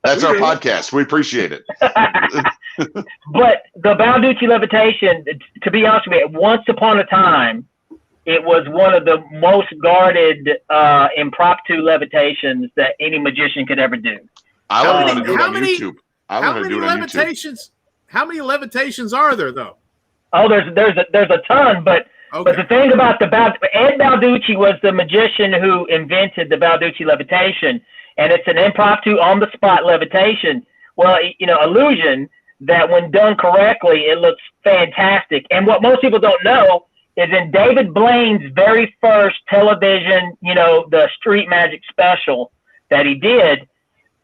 That's our podcast. We appreciate it. But the Balducci levitation, to be honest with you, once upon a time, it was one of the most guarded impromptu levitations that any magician could ever do. I want to do it on YouTube. How many levitations are there, though? Oh, there's a ton, but the thing about Ed Balducci was the magician who invented the Balducci levitation, and it's an impromptu on-the-spot levitation. Well, illusion that when done correctly, it looks fantastic. And what most people don't know is in David Blaine's very first television, the Street Magic special that he did,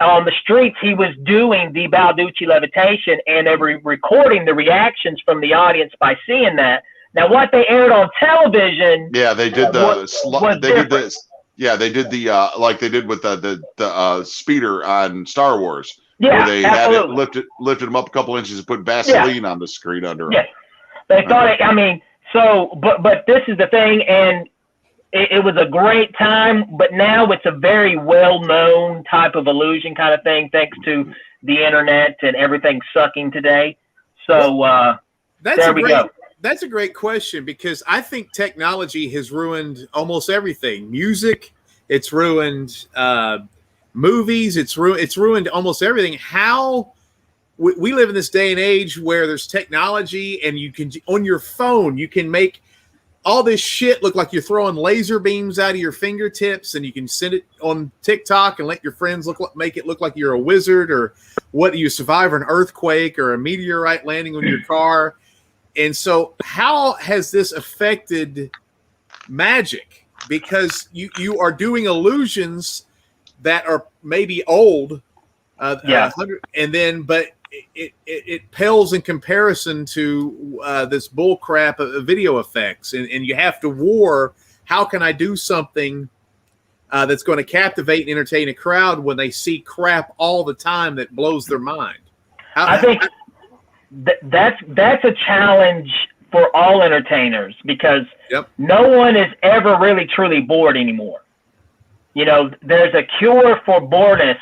on the streets, he was doing the Balducci levitation, and they were recording the reactions from the audience by seeing that. Now, what they aired on television, they did like they did with the speeder on Star Wars. Yeah, where they absolutely. had it lifted them up a couple inches and put Vaseline on the screen under them. Yes, they thought it. But this is the thing, and it was a great time. But now it's a very well-known type of illusion kind of thing, thanks to the internet and everything sucking today. So there we go. That's a great question, because I think technology has ruined almost everything. Music, it's ruined movies, it's ruined almost everything. How we live in this day and age where there's technology, and you can, on your phone, you can make all this shit look like you're throwing laser beams out of your fingertips, and you can send it on TikTok and let your friends make it look like you're a wizard, or what you survive an earthquake or a meteorite landing on your car. And so how has this affected magic? Because you are doing illusions that are maybe old, but it pales in comparison to this bull crap of video effects, and you have to war. How can I do something that's going to captivate and entertain a crowd when they see crap all the time that blows their mind? I think that's a challenge for all entertainers, because no one is ever really truly bored anymore. You know, there's a cure for boredom.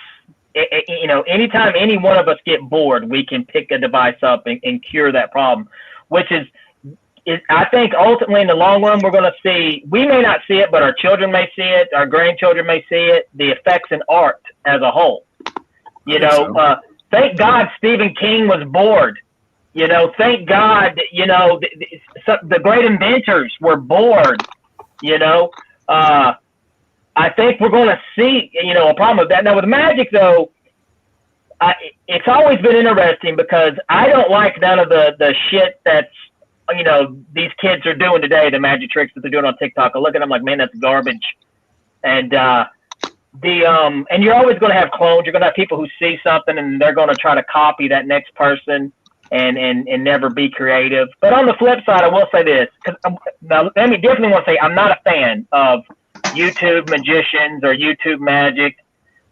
You know, anytime any one of us get bored, we can pick a device up and cure that problem, which is I think ultimately in the long run, we're going to see, we may not see it, but our children may see it, our grandchildren may see it, the effects in art as a whole. You know, thank God Stephen King was bored. You know, thank God, you know, the great inventors were bored. You know, I think we're going to see, you know, a problem with that. Now with magic, though, it's always been interesting because I don't like none of the shit that's, you know, these kids are doing today, the magic tricks that they're doing on TikTok. I look at them like, man, that's garbage. And and you're always going to have clones. You're going to have people who see something and they're going to try to copy that next person and never be creative. But on the flip side, I will say this, because now let me definitely want to say I'm not a fan of YouTube magicians or YouTube magic.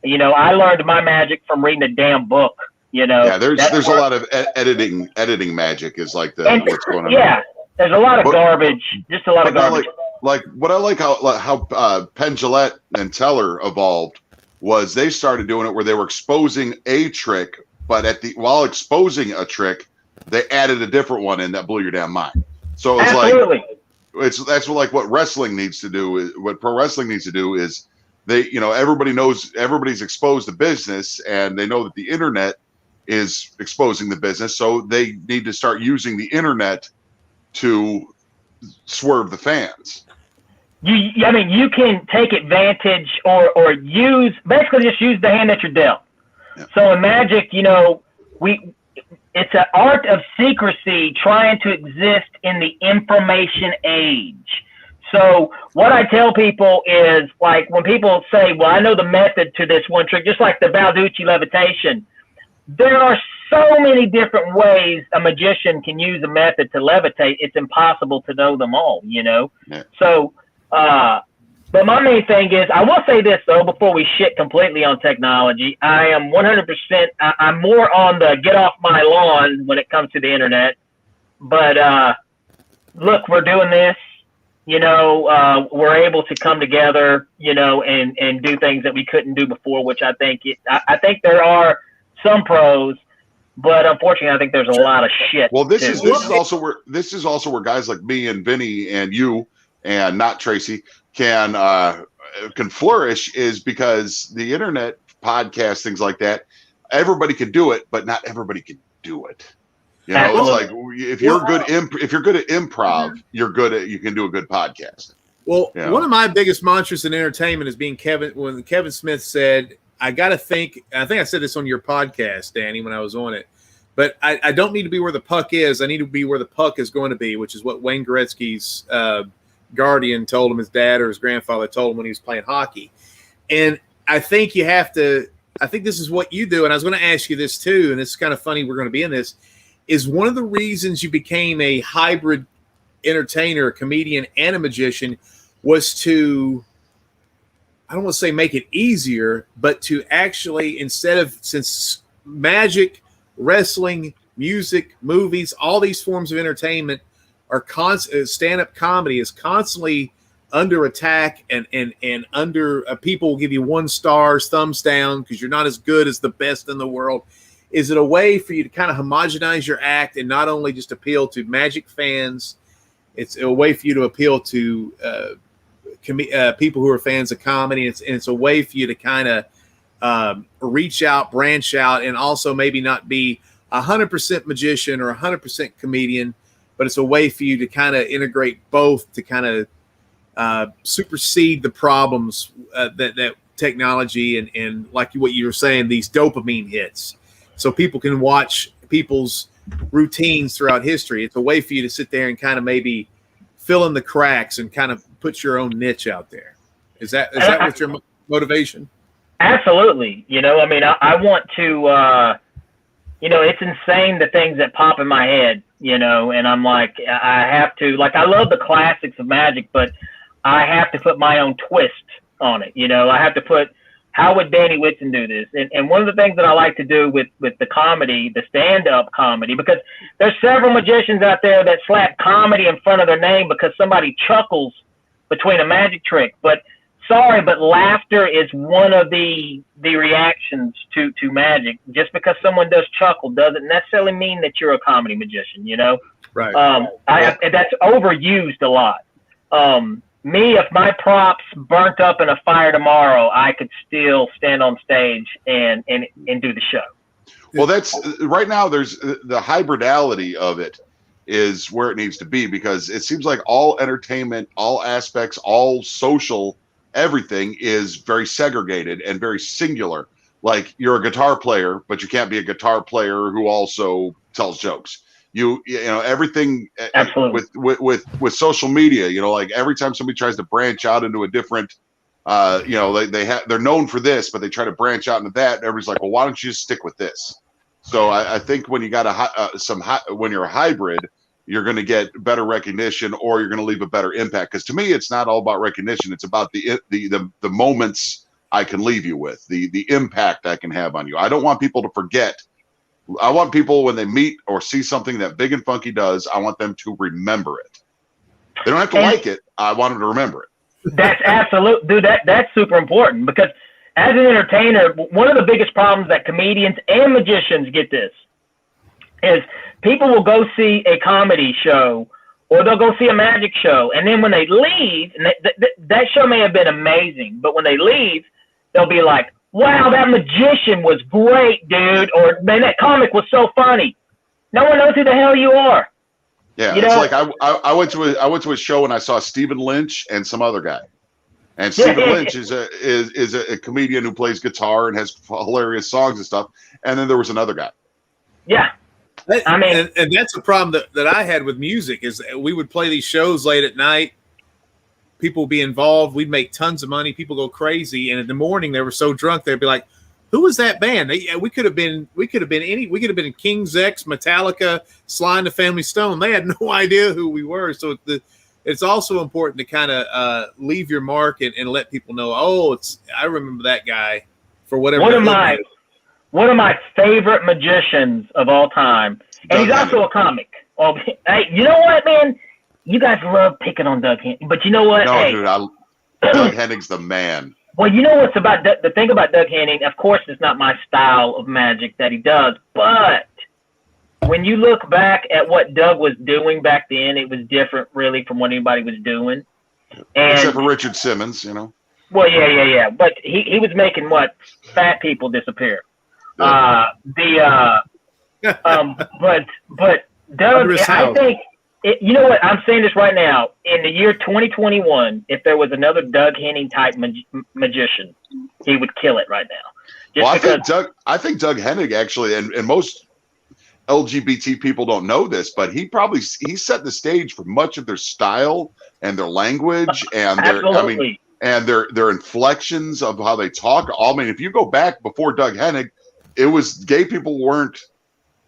You know, I learned my magic from reading a damn book. You know, yeah, there's a lot of editing magic is like what's going on. Yeah, there's a lot of garbage, just a lot of garbage. Like what I like how Penn Jillette and Teller evolved was they started doing it where they were exposing a trick, but while exposing a trick, they added a different one in that blew your damn mind. So it's that's what wrestling needs to do. What pro wrestling needs to do is everybody knows, everybody's exposed to business, and they know that the internet is exposing the business, so they need to start using the internet to swerve the fans. I mean, you can take advantage or basically just use the hand that you're dealt. Yeah. So in magic, you know, it's an art of secrecy trying to exist in the information age. So what I tell people is, like, when people say, well, I know the method to this one trick, just like the Balducci levitation, there are so many different ways a magician can use a method to levitate. It's impossible to know them all, you know? Yeah. So, but my main thing is, I will say this, though, before we shit completely on technology, I am 100%, I'm more on the get off my lawn when it comes to the internet. But look, we're doing this, you know, we're able to come together, you know, and do things that we couldn't do before, which I think there are some pros, but unfortunately, I think there's a lot of shit. Well, this is also where guys like me and Vinny and you and not Tracy can flourish, is because the internet, podcasts, things like that, everybody can do it, but not everybody can do it. You know, Absolutely. It's like if you're good at improv, you can do a good podcast. Well, one of my biggest mantras in entertainment is when Kevin Smith said, I got to think, I think I said this on your podcast, Danny, when I was on it, but I don't need to be where the puck is. I need to be where the puck is going to be, which is what Wayne Gretzky's guardian told him, his dad or his grandfather told him when he was playing hockey. And I think I think this is what you do. And I was going to ask you this too, and it's kind of funny we're going to be in this, is one of the reasons you became a hybrid entertainer, a comedian, and a magician was to, I don't want to say make it easier, but to actually, since magic, wrestling, music, movies, all these forms of entertainment are stand-up comedy is constantly under attack and under people will give you 1 star, thumbs down, because you're not as good as the best in the world. Is it a way for you to kind of homogenize your act and not only just appeal to magic fans? It's a way for you to appeal to people who are fans of comedy. It's a way for you to kind of reach out, branch out, and also maybe not be 100% magician or 100% comedian, but it's a way for you to kind of integrate both to kind of supersede the problems that technology and like what you were saying, these dopamine hits. So people can watch people's routines throughout history. It's a way for you to sit there and kind of maybe fill in the cracks and kind of put your own niche out there. Is that what your motivation? Absolutely. You know, I mean, I want to, you know, it's insane the things that pop in my head, you know, and I'm like, I have to, like, I love the classics of magic, but I have to put my own twist on it. You know, I have to put, how would Danny Whitson do this? And one of the things that I like to do with the comedy, the stand-up comedy, because there's several magicians out there that slap comedy in front of their name because somebody chuckles between a magic trick. But sorry, but laughter is one of the reactions to magic. Just because someone does chuckle doesn't necessarily mean that you're a comedy magician, you know? Right. That's overused a lot. Me, if my props burnt up in a fire tomorrow, I could still stand on stage and do the show. Well, that's right now. There's the hybridality of it is where it needs to be, because it seems like all entertainment, all aspects, all social, everything is very segregated and very singular. Like, you're a guitar player, but you can't be a guitar player who also tells jokes. You know, everything. Absolutely. with social media, you know, like every time somebody tries to branch out into a different, you know, they're known for this, but they try to branch out into that. Everybody's like, well, why don't you just stick with this? So I think when you got when you're a hybrid, you're going to get better recognition, or you're going to leave a better impact. Because to me, it's not all about recognition; it's about the moments I can leave you with, the impact I can have on you. I don't want people to forget. I want people, when they meet or see something that Big and Funky does, I want them to remember it. They don't have to like it. I want them to remember it. That's absolute, dude. That's super important, because as an entertainer, one of the biggest problems that comedians and magicians get this is people will go see a comedy show, or they'll go see a magic show, and then when they leave, and that show may have been amazing, but when they leave, they'll be like, wow, that magician was great, dude. Or, man, that comic was so funny. No one knows who the hell you are. Yeah, you it's know? like I went to a show and I saw Stephen Lynch and some other guy. And Stephen Lynch is a comedian who plays guitar and has hilarious songs and stuff. And then there was another guy. Yeah. I mean, and that's a problem that I had with music, is we would play these shows late at night. People would be involved. We'd make tons of money. People go crazy. And in the morning, they were so drunk, they'd be like, "Who was that band?" We could have been King's X, Metallica, Sly and the Family Stone. They had no idea who we were. So it's also important to kind of leave your mark and let people know. Oh, I remember that guy for whatever. One of my favorite magicians of all time, and he's also a comic. Oh, hey, you know what, man? You guys love picking on Doug Henning, but you know what? No, hey, dude, Doug Henning's the man. Well, you know what's about the thing about Doug Henning? Of course, it's not my style of magic that he does, but when you look back at what Doug was doing back then, it was different, really, from what anybody was doing. And, except for Richard Simmons, you know. Well, yeah. But he was making fat people disappear. Yeah. But Doug, I think. You know what? I'm saying this right now. In the year 2021, if there was another Doug Henning type magician, he would kill it right now. I think Doug Henning actually, and most LGBT people don't know this, but he set the stage for much of their style and their language and their inflections of how they talk. I mean, if you go back before Doug Henning, it was gay people weren't,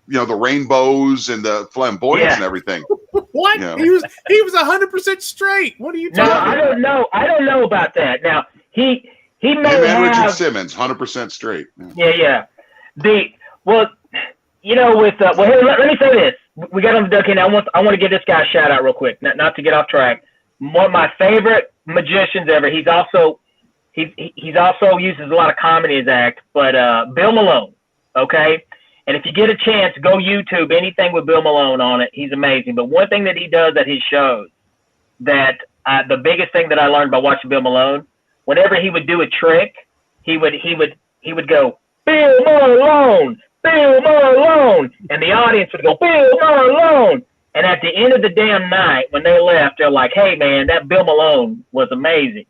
you know, the rainbows and the flamboyance and everything. What? You know? He was 100% straight. What are you talking about? I don't know about that. Now he may have Richard Simmons 100% straight. Yeah. You know, with here, let me say this. We got on the Doug Henning. I want to give this guy a shout out real quick. Not to get off track. One of my favorite magicians ever. He's also uses a lot of comedy in his act. But Bill Malone. Okay. And if you get a chance, go YouTube anything with Bill Malone on it. He's amazing. But one thing that he does at his shows, that the biggest thing that I learned by watching Bill Malone, whenever he would do a trick, he would go, Bill Malone, Bill Malone, and the audience would go, Bill Malone. And at the end of the damn night, when they left, they're like, hey man, that Bill Malone was amazing.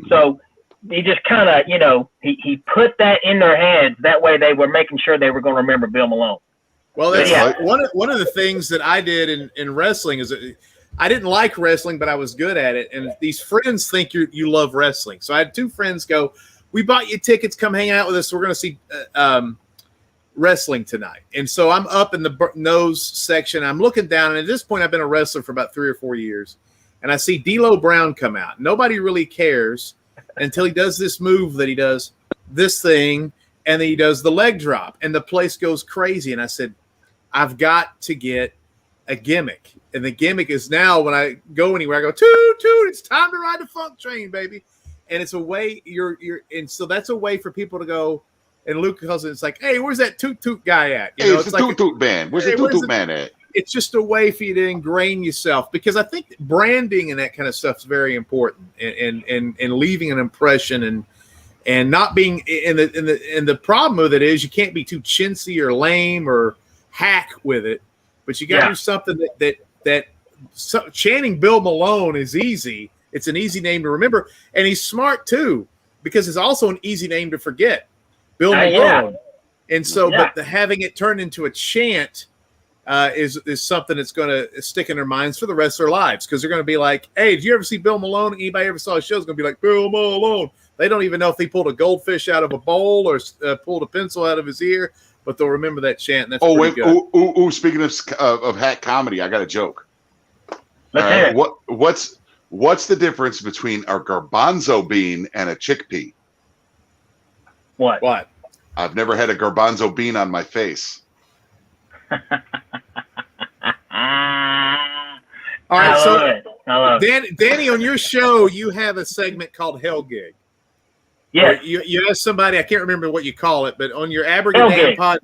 So he just kind of, you know, he put that in their heads. That way they were making sure they were going to remember Bill Malone. Well, that's one of the things that I did in wrestling is I didn't like wrestling, but I was good at it. And these friends think you love wrestling. So I had two friends go, we bought you tickets. Come hang out with us. We're going to see wrestling tonight. And so I'm up in the nose section. I'm looking down. And at this point, I've been a wrestler for about 3 or 4 years. And I see D'Lo Brown come out. Nobody really cares until he does this move that he does, this thing, and then he does the leg drop. And the place goes crazy. And I said, I've got to get a gimmick. And the gimmick is now when I go anywhere, I go, toot, toot, it's time to ride the funk train, baby. And it's a way and so that's a way for people to go. And Luke calls it, it's like, hey, where's that toot toot guy at? You know, it's the like toot toot band. Where's the toot toot man at? It's just a way for you to ingrain yourself, because I think branding and that kind of stuff is very important, and leaving an impression and not being and the problem with it is you can't be too chintzy or lame or hack with it, but you got to do something that chanting Bill Malone is easy. It's an easy name to remember, and he's smart too, because it's also an easy name to forget, Bill Malone. And so, but having it turned into a chant is something that's going to stick in their minds for the rest of their lives, because they're going to be like, hey, did you ever see Bill Malone? Anybody ever saw his show is going to be like, Bill Malone. They don't even know if he pulled a goldfish out of a bowl or pulled a pencil out of his ear, but they'll remember that chant. And that's good. Speaking of hack comedy, I got a joke. Let's hear it. What's the difference between a garbanzo bean and a chickpea? What? I've never had a garbanzo bean on my face. All right, so Danny, on your show, you have a segment called Hell Gig. Yeah. You ask somebody, I can't remember what you call it, but on your Abergadan pod,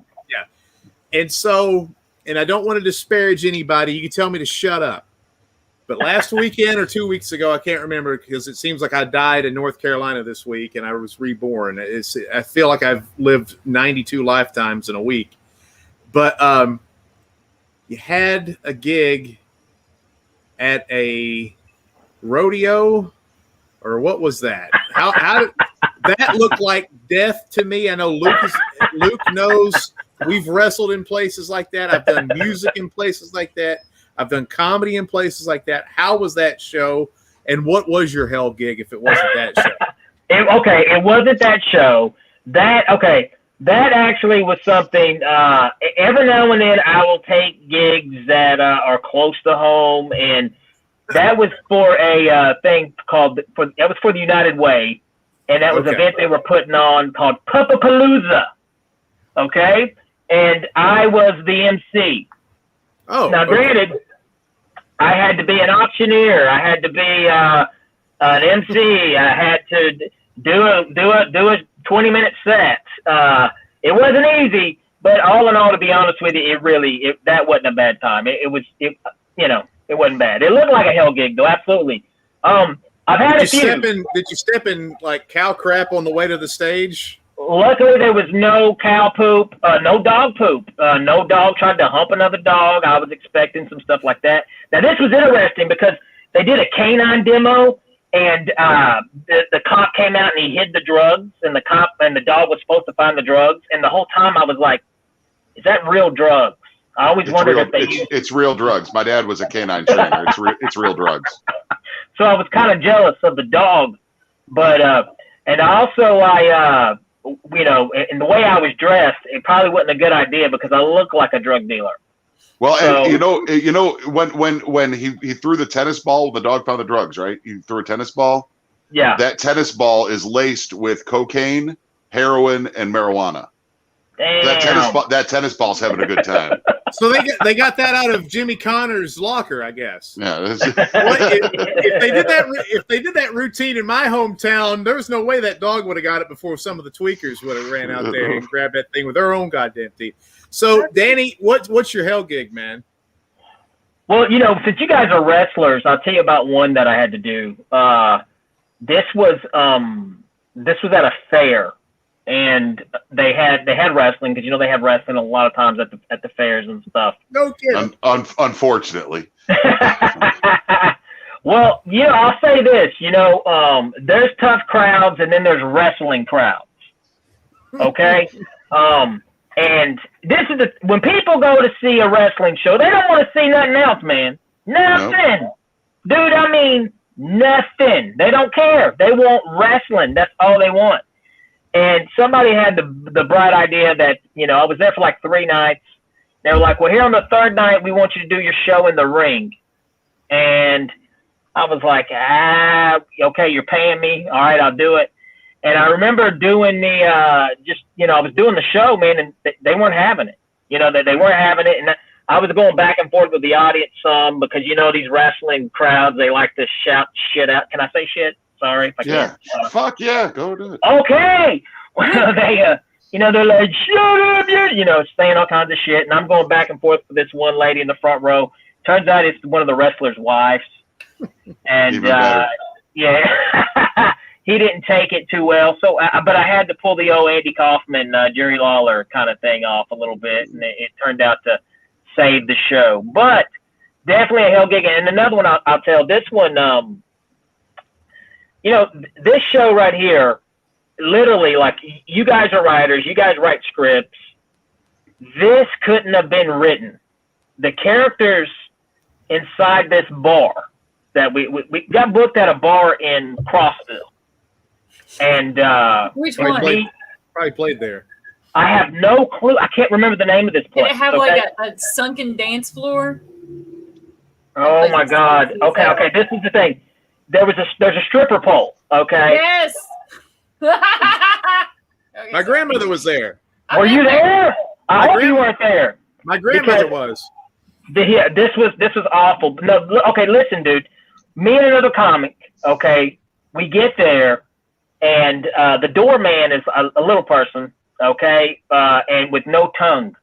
And so, and I don't want to disparage anybody. You can tell me to shut up. But last weekend or 2 weeks ago, I can't remember, because it seems like I died in North Carolina this week and I was reborn. I feel like I've lived 92 lifetimes in a week. But you had a gig at a rodeo, or what was that? How did that look like death to me? I know Luke knows we've wrestled in places like that. I've done music in places like that. I've done comedy in places like that. How was that show? And what was your hell gig if it wasn't that show? It wasn't that show. That actually was something. Every now and then I will take gigs that are close to home, and that was for a thing called for the United Way, and that was an event they were putting on called Puppapalooza. Okay, and I was the MC. Oh, now granted, I had to be an auctioneer. I had to be an MC. I had to do a 20-minute set. It wasn't easy, but all in all, to be honest with you, that wasn't a bad time. It wasn't bad. It looked like a hell gig though, absolutely. I've had a few. Did you step in like cow crap on the way to the stage? Luckily, there was no cow poop, no dog poop. No dog tried to hump another dog. I was expecting some stuff like that. Now, this was interesting because they did a canine demo, and the cop came out and he hid the drugs, and the dog was supposed to find the drugs. And the whole time I was like, is that real drugs? I always wondered if it's real drugs. My dad was a canine trainer. It's real drugs. So I was kind of jealous of the dog, but and also in the way I was dressed, it probably wasn't a good idea because I look like a drug dealer. Well, so, and when he threw the tennis ball, the dog found the drugs, right? He threw a tennis ball. Yeah. That tennis ball is laced with cocaine, heroin, and marijuana. Damn. That tennis ball's having a good time. So they got that out of Jimmy Connor's locker, I guess. Yeah. If they did that routine in my hometown, there was no way that dog would have got it before some of the tweakers would have ran out there and grabbed that thing with their own goddamn teeth. So, Danny, what's your hell gig, man? Well, since you guys are wrestlers, I'll tell you about one that I had to do. This was at a fair. And they had wrestling because they have wrestling a lot of times at the fairs and stuff. No kidding. Unfortunately. Well, I'll say this. There's tough crowds and then there's wrestling crowds. Okay. And this is when people go to see a wrestling show, they don't want to see nothing else, man. Nothing, dude. I mean, nothing. They don't care. They want wrestling. That's all they want. And somebody had the bright idea that, you know, I was there for like 3 nights. They were like, well, here on the 3rd night, we want you to do your show in the ring. And I was like, okay, you're paying me. All right, I'll do it. And I remember doing I was doing the show, man, and they weren't having it. You know, they weren't having it. And I was going back and forth with the audience some because, you know, these wrestling crowds, they like to shout shit out. Can I say shit? Sorry if I can't. Fuck yeah, go do it. Okay. Well, they, you know, they're like, shut up, you know, saying all kinds of shit. And I'm going back and forth with this one lady in the front row. Turns out it's one of the wrestlers' wives. And, yeah, he didn't take it too well. So, but I had to pull the old Andy Kaufman, Jerry Lawler kind of thing off a little bit. And it turned out to save the show. But definitely a hell gig. And another one I'll tell, this one, you know, this show right here, literally, like, you guys are writers, you guys write scripts. This couldn't have been written. The characters inside this bar that we got booked at a bar in Crossville. And which one? Probably played there. I have no clue. I can't remember the name of this place. Did it have like a sunken dance floor? Oh my God. Okay. This is the thing. There's a stripper pole. Okay. Yes. Okay, my grandmother was there. Were you there? I hope you weren't there. My grandmother was. Yeah, this was awful. No, okay, listen, dude. Me and another comic. Okay, we get there, and the doorman is a little person. Okay, and with no tongue.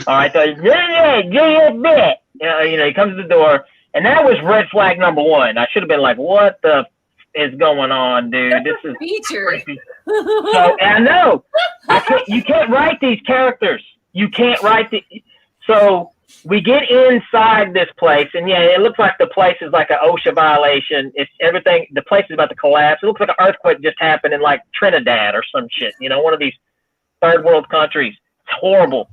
All right, so you know, he comes to the door, and that was red flag number 1. I should have been like, what the is going on, dude? That's this a is feature. So, and I know you can't write these characters. You can't write so we get inside this place, and yeah, it looks like the place is like an OSHA violation. It's everything. The place is about to collapse. It looks like an earthquake just happened in like Trinidad or some shit. You know, one of these 3rd world countries. It's horrible.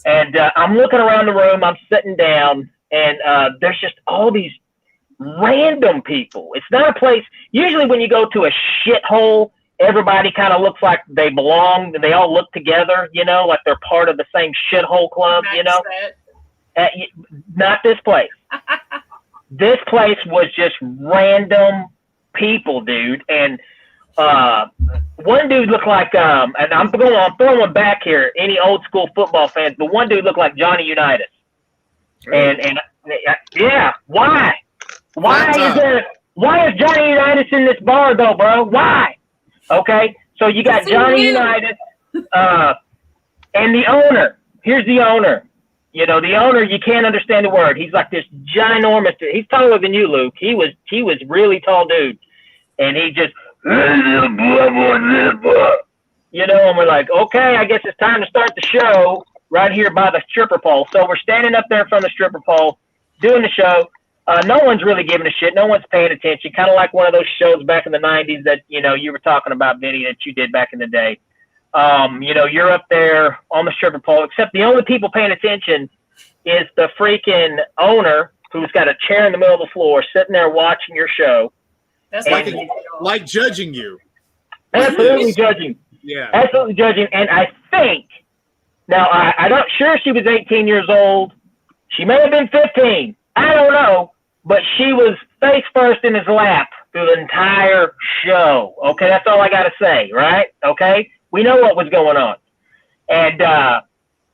And I'm looking around the room. I'm sitting down, and there's just all these random people. It's not a place. Usually, when you go to a shithole, everybody kind of looks like they belong. They all look together. You know, like they're part of the same shithole club. You know. Not this place. This place was just random people, dude. And one dude looked like, and I'm throwing one back here, any old school football fans, but one dude looked like Johnny Unitas. And yeah, why? Why is Johnny Unitas in this bar though, bro? Why? Okay, so you got Johnny Unitas, and the owner. Here's the owner. You know, the owner, you can't understand the word. He's like this ginormous. He's taller than you, Luke. He was really tall dude, and he just, you know, and we're like, okay, I guess it's time to start the show right here by the stripper pole. So we're standing up there in front of the stripper pole, doing the show. No one's really giving a shit. No one's paying attention. Kind of like one of those shows back in the 90s that, you know, you were talking about, Vinny, that you did back in the day. You know, you're up there on the stripper pole, except the only people paying attention is the freaking owner who's got a chair in the middle of the floor sitting there watching your show. That's like judging you. Absolutely judging. Yeah. Absolutely judging. And I think, now I'm not sure she was 18 years old. She may have been 15. I don't know. But she was face first in his lap through the entire show. Okay, that's all I got to say, right? Okay? We know what was going on. And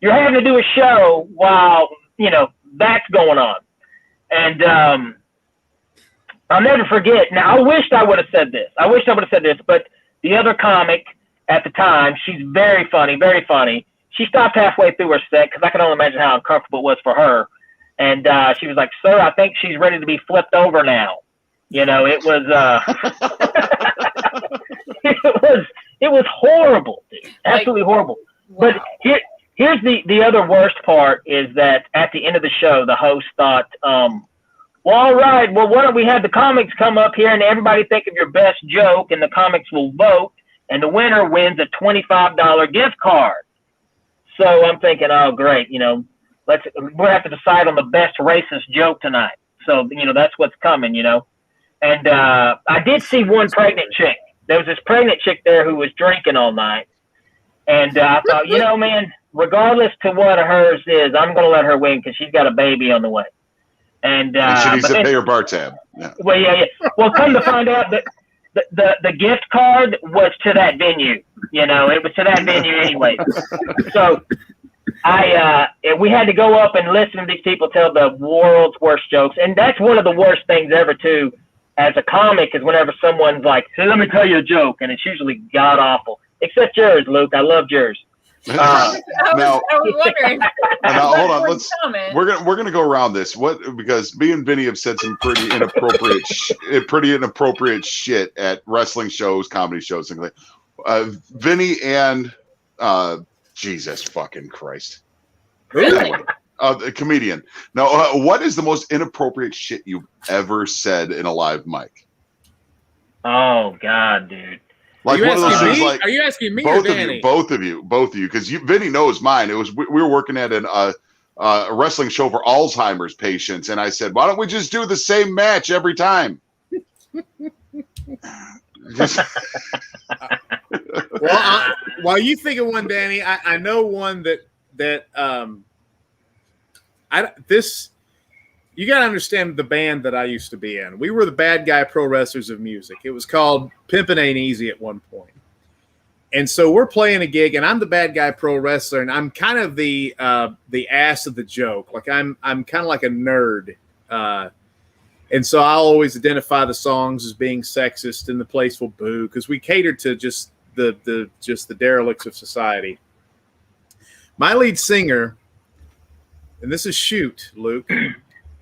you're having to do a show while, you know, that's going on. And I'll never forget. Now, I wished I would have said this. But the other comic at the time, she's very funny, very funny. She stopped halfway through her set because I can only imagine how uncomfortable it was for her. And she was like, sir, I think she's ready to be flipped over now. You know, it was it was horrible, dude. Absolutely horrible. Wow. But here's the other worst part is that at the end of the show, the host thought, well, all right, well, why don't we have the comics come up here and everybody think of your best joke and the comics will vote and the winner wins a $25 gift card. So I'm thinking, oh, great, you know, we'll have to decide on the best racist joke tonight. So, you know, that's what's coming, you know. And I did see one pregnant chick there was this pregnant chick there who was drinking all night. And I thought, you know, man, regardless to what hers is, I'm going to let her win because she's got a baby on the way. And she needs to pay her bar tab. Yeah. Well, yeah. Well, come to find out that the gift card was to that venue. You know, it was to that venue anyway. So we had to go up and listen to these people tell the world's worst jokes. And that's one of the worst things ever, too, as a comic, is whenever someone's like, hey, let me tell you a joke. And it's usually god awful. Except yours, Luke. I loved yours. I was wondering. Now, hold on. We're gonna go around this. Because me and Vinny have said some pretty inappropriate shit at wrestling shows, comedy shows, things like. Vinny and Jesus fucking Christ. Really? The comedian. Now, what is the most inappropriate shit you've ever said in a live mic? Oh God, dude. Like one of those things. Me? Like, are you asking me both or of Danny? you? Both of you. Because Vinny knows mine. It was we were working at a wrestling show for Alzheimer's patients, and I said, "Why don't we just do the same match every time?" Well, while you think of one, Danny, I know one that you got to understand the band that I used to be in. We were the bad guy pro wrestlers of music. It was called Pimpin' Ain't Easy at one point. And so we're playing a gig, and I'm the bad guy pro wrestler, and I'm kind of the ass of the joke. Like I'm kind of like a nerd. And so I'll always identify the songs as being sexist, and the place will boo because we cater to just the derelicts of society. My lead singer, and this is shoot, Luke,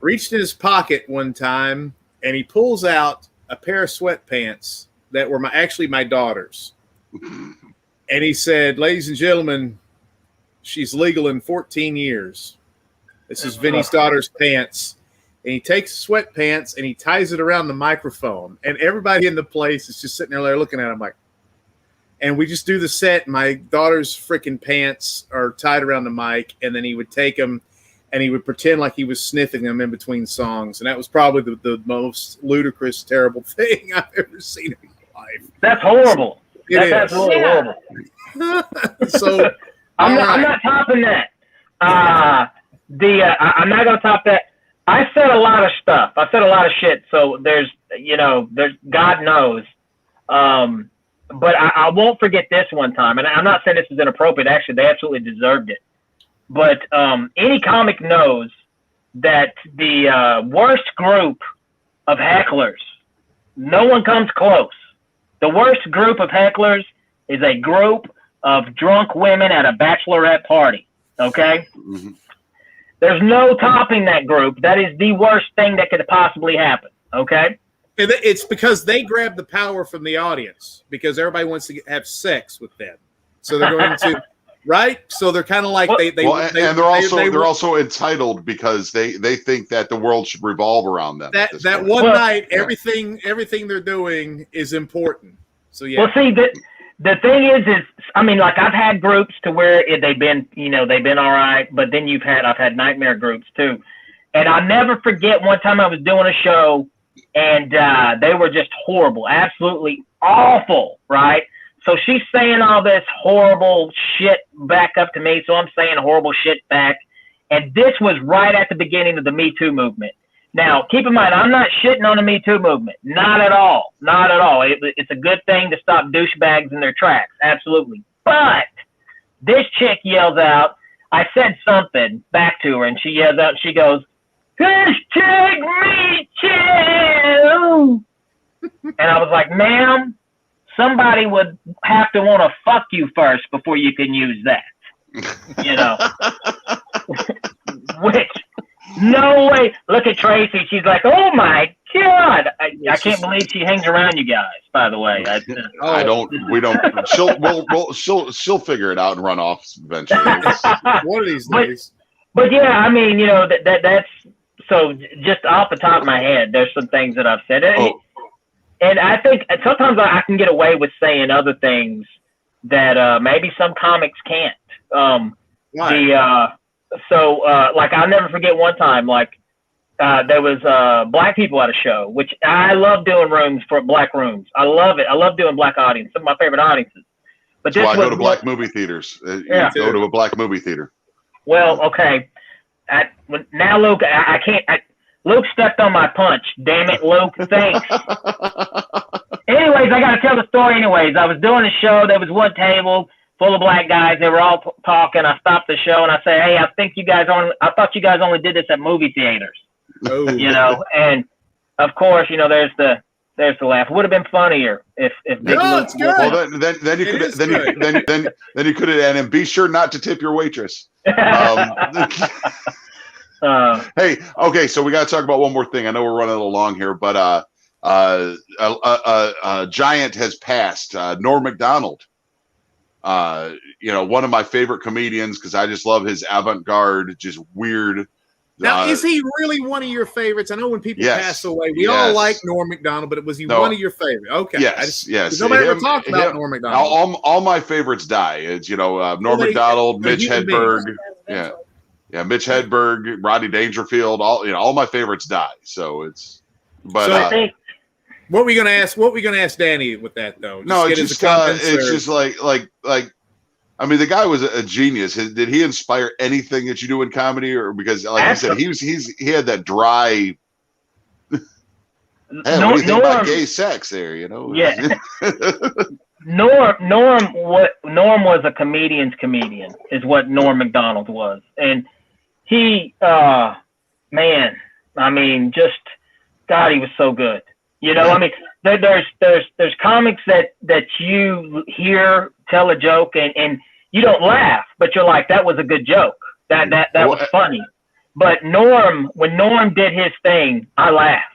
reached in his pocket one time and he pulls out a pair of sweatpants that were actually my daughter's. And he said, ladies and gentlemen, she's legal in 14 years. This is Vinny's daughter's pants. And he takes the sweatpants and he ties it around the microphone. And everybody in the place is just sitting there looking at him like, and we just do the set. My daughter's freaking pants are tied around the mic. And then he would take them and he would pretend like he was sniffing them in between songs. And that was probably the most ludicrous, terrible thing I've ever seen in my life. That's horrible. That's absolutely horrible. So I'm not topping that. I'm not going to top that. I said a lot of stuff. I said a lot of shit. So there's God knows. But I won't forget this one time. And I'm not saying this is inappropriate. Actually, they absolutely deserved it. But any comic knows that the worst group of hecklers, no one comes close. The worst group of hecklers is a group of drunk women at a bachelorette party. Okay? Mm-hmm. There's no topping that group. That is the worst thing that could possibly happen. Okay? It's because they grab the power from the audience because everybody wants to have sex with them. So they're going to, right? So they're kind of like they're also entitled because they think that the world should revolve around them. That one night, everything they're doing is important. So yeah. Well, see, the thing is, I mean, like I've had groups to where they've been all right, but then I've had nightmare groups too. And I'll never forget one time I was doing a show and they were just horrible, absolutely awful, right? So she's saying all this horrible shit back up to me, so I'm saying horrible shit back. And this was right at the beginning of the Me Too movement. Now, keep in mind, I'm not shitting on the Me Too movement. Not at all. Not at all. It's a good thing to stop douchebags in their tracks. Absolutely. But this chick yells out, I said something back to her, and she yells out, and she goes, hashtag Me Too. And I was like, ma'am, somebody would have to want to fuck you first before you can use that. You know? Which, no way. Look at Tracy. She's like, oh my God. I can't believe she hangs around you guys, by the way. She'll figure it out and run off eventually. One of these days. But yeah, I mean, you know, that's, so just off the top of my head, there's some things that I've said. And I think sometimes I can get away with saying other things that maybe some comics can't. Like I'll never forget one time, like there was black people at a show, which I love doing rooms for black rooms. I love it. I love doing black audience. Some of my favorite audiences. But that's why I go to black movie theaters. Yeah. Go to a black movie theater. Well, okay. Now, Luke, I can't. Luke stepped on my punch. Damn it, Luke. Thanks. Anyways, I got to tell the story anyways. I was doing a show. There was one table full of black guys. They were all talking. I stopped the show and I said, hey, I thought you guys only did this at movie theaters. Oh. You know, and of course, you know, there's the laugh. It would have been funnier if Big Luke. It's good. Well, then you could then you could have added, and be sure not to tip your waitress. Hey, okay, so we got to talk about one more thing. I know we're running a little long here, but a giant has passed. Norm Macdonald. You know, one of my favorite comedians because I just love his avant-garde, just weird. Now, is he really one of your favorites? I know when people pass away, we all like Norm Macdonald, but was he one of your favorites? Okay. Yes. Nobody ever talked about Norm Macdonald. All my favorites die. It's, you know, Norm Macdonald, Mitch Hedberg. Yeah, Mitch Hedberg, Rodney Dangerfield, all my favorites die. So it's, but so I think, what were we gonna ask? What were we gonna ask Danny with that though? It's just like I mean, the guy was a genius. Did he inspire anything that you do in comedy, or because, like I said, he had that dry. Hey, what do you think about gay sex there? You know. Yeah. Norm was a comedian's comedian, is what Norm Macdonald was, and he, man, I mean, just God, he was so good. You know, I mean, there's comics that you hear tell a joke and you don't laugh, but you're like, that was a good joke. That was funny. But when Norm did his thing, I laughed.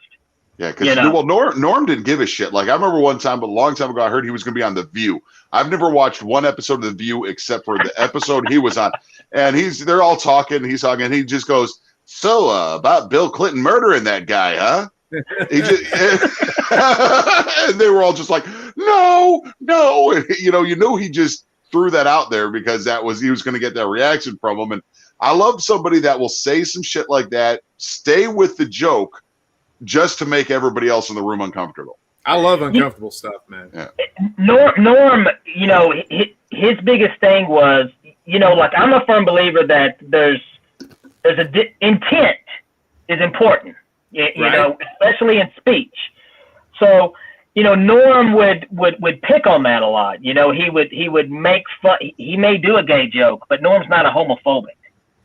Yeah, because Norm didn't give a shit. Like, I remember one time, but a long time ago, I heard he was going to be on The View. I've never watched one episode of The View except for the episode he was on. And they're all talking. He's talking. And he just goes, so about Bill Clinton murdering that guy, huh? He just, and they were all just like, no. And, you knew he just threw that out there because he was going to get that reaction from him. And I love somebody that will say some shit like that, stay with the joke, just to make everybody else in the room uncomfortable. I love uncomfortable stuff, man. Yeah. Norm, his biggest thing was, like, I'm a firm believer that there's intent is important, you know, especially in speech. So, Norm would pick on that a lot. He would make fun. He may do a gay joke, but Norm's not a homophobic.